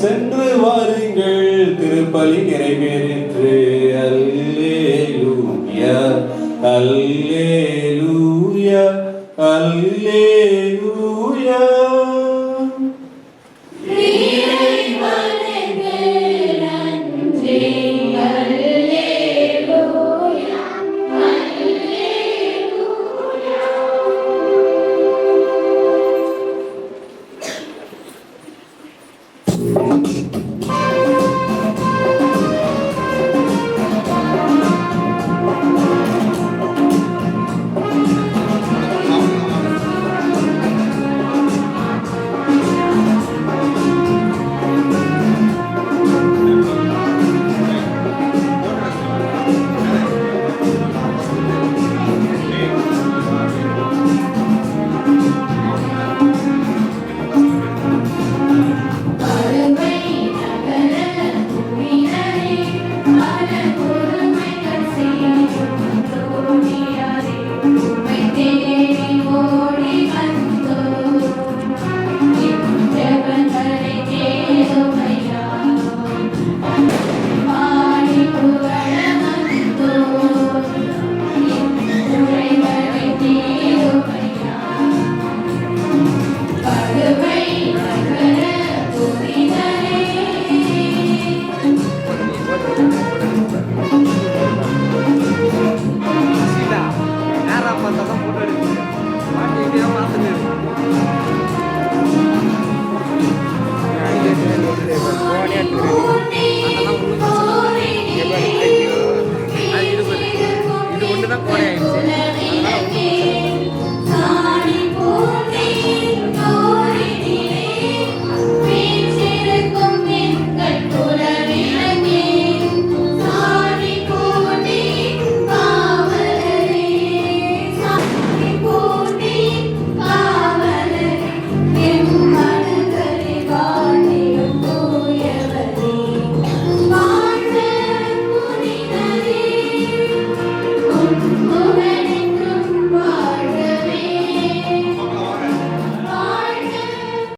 சென்று வாருங்கள், திருப்பலி நிறைவேறிற்று. அல்லேலூயா அல்லேலூயா.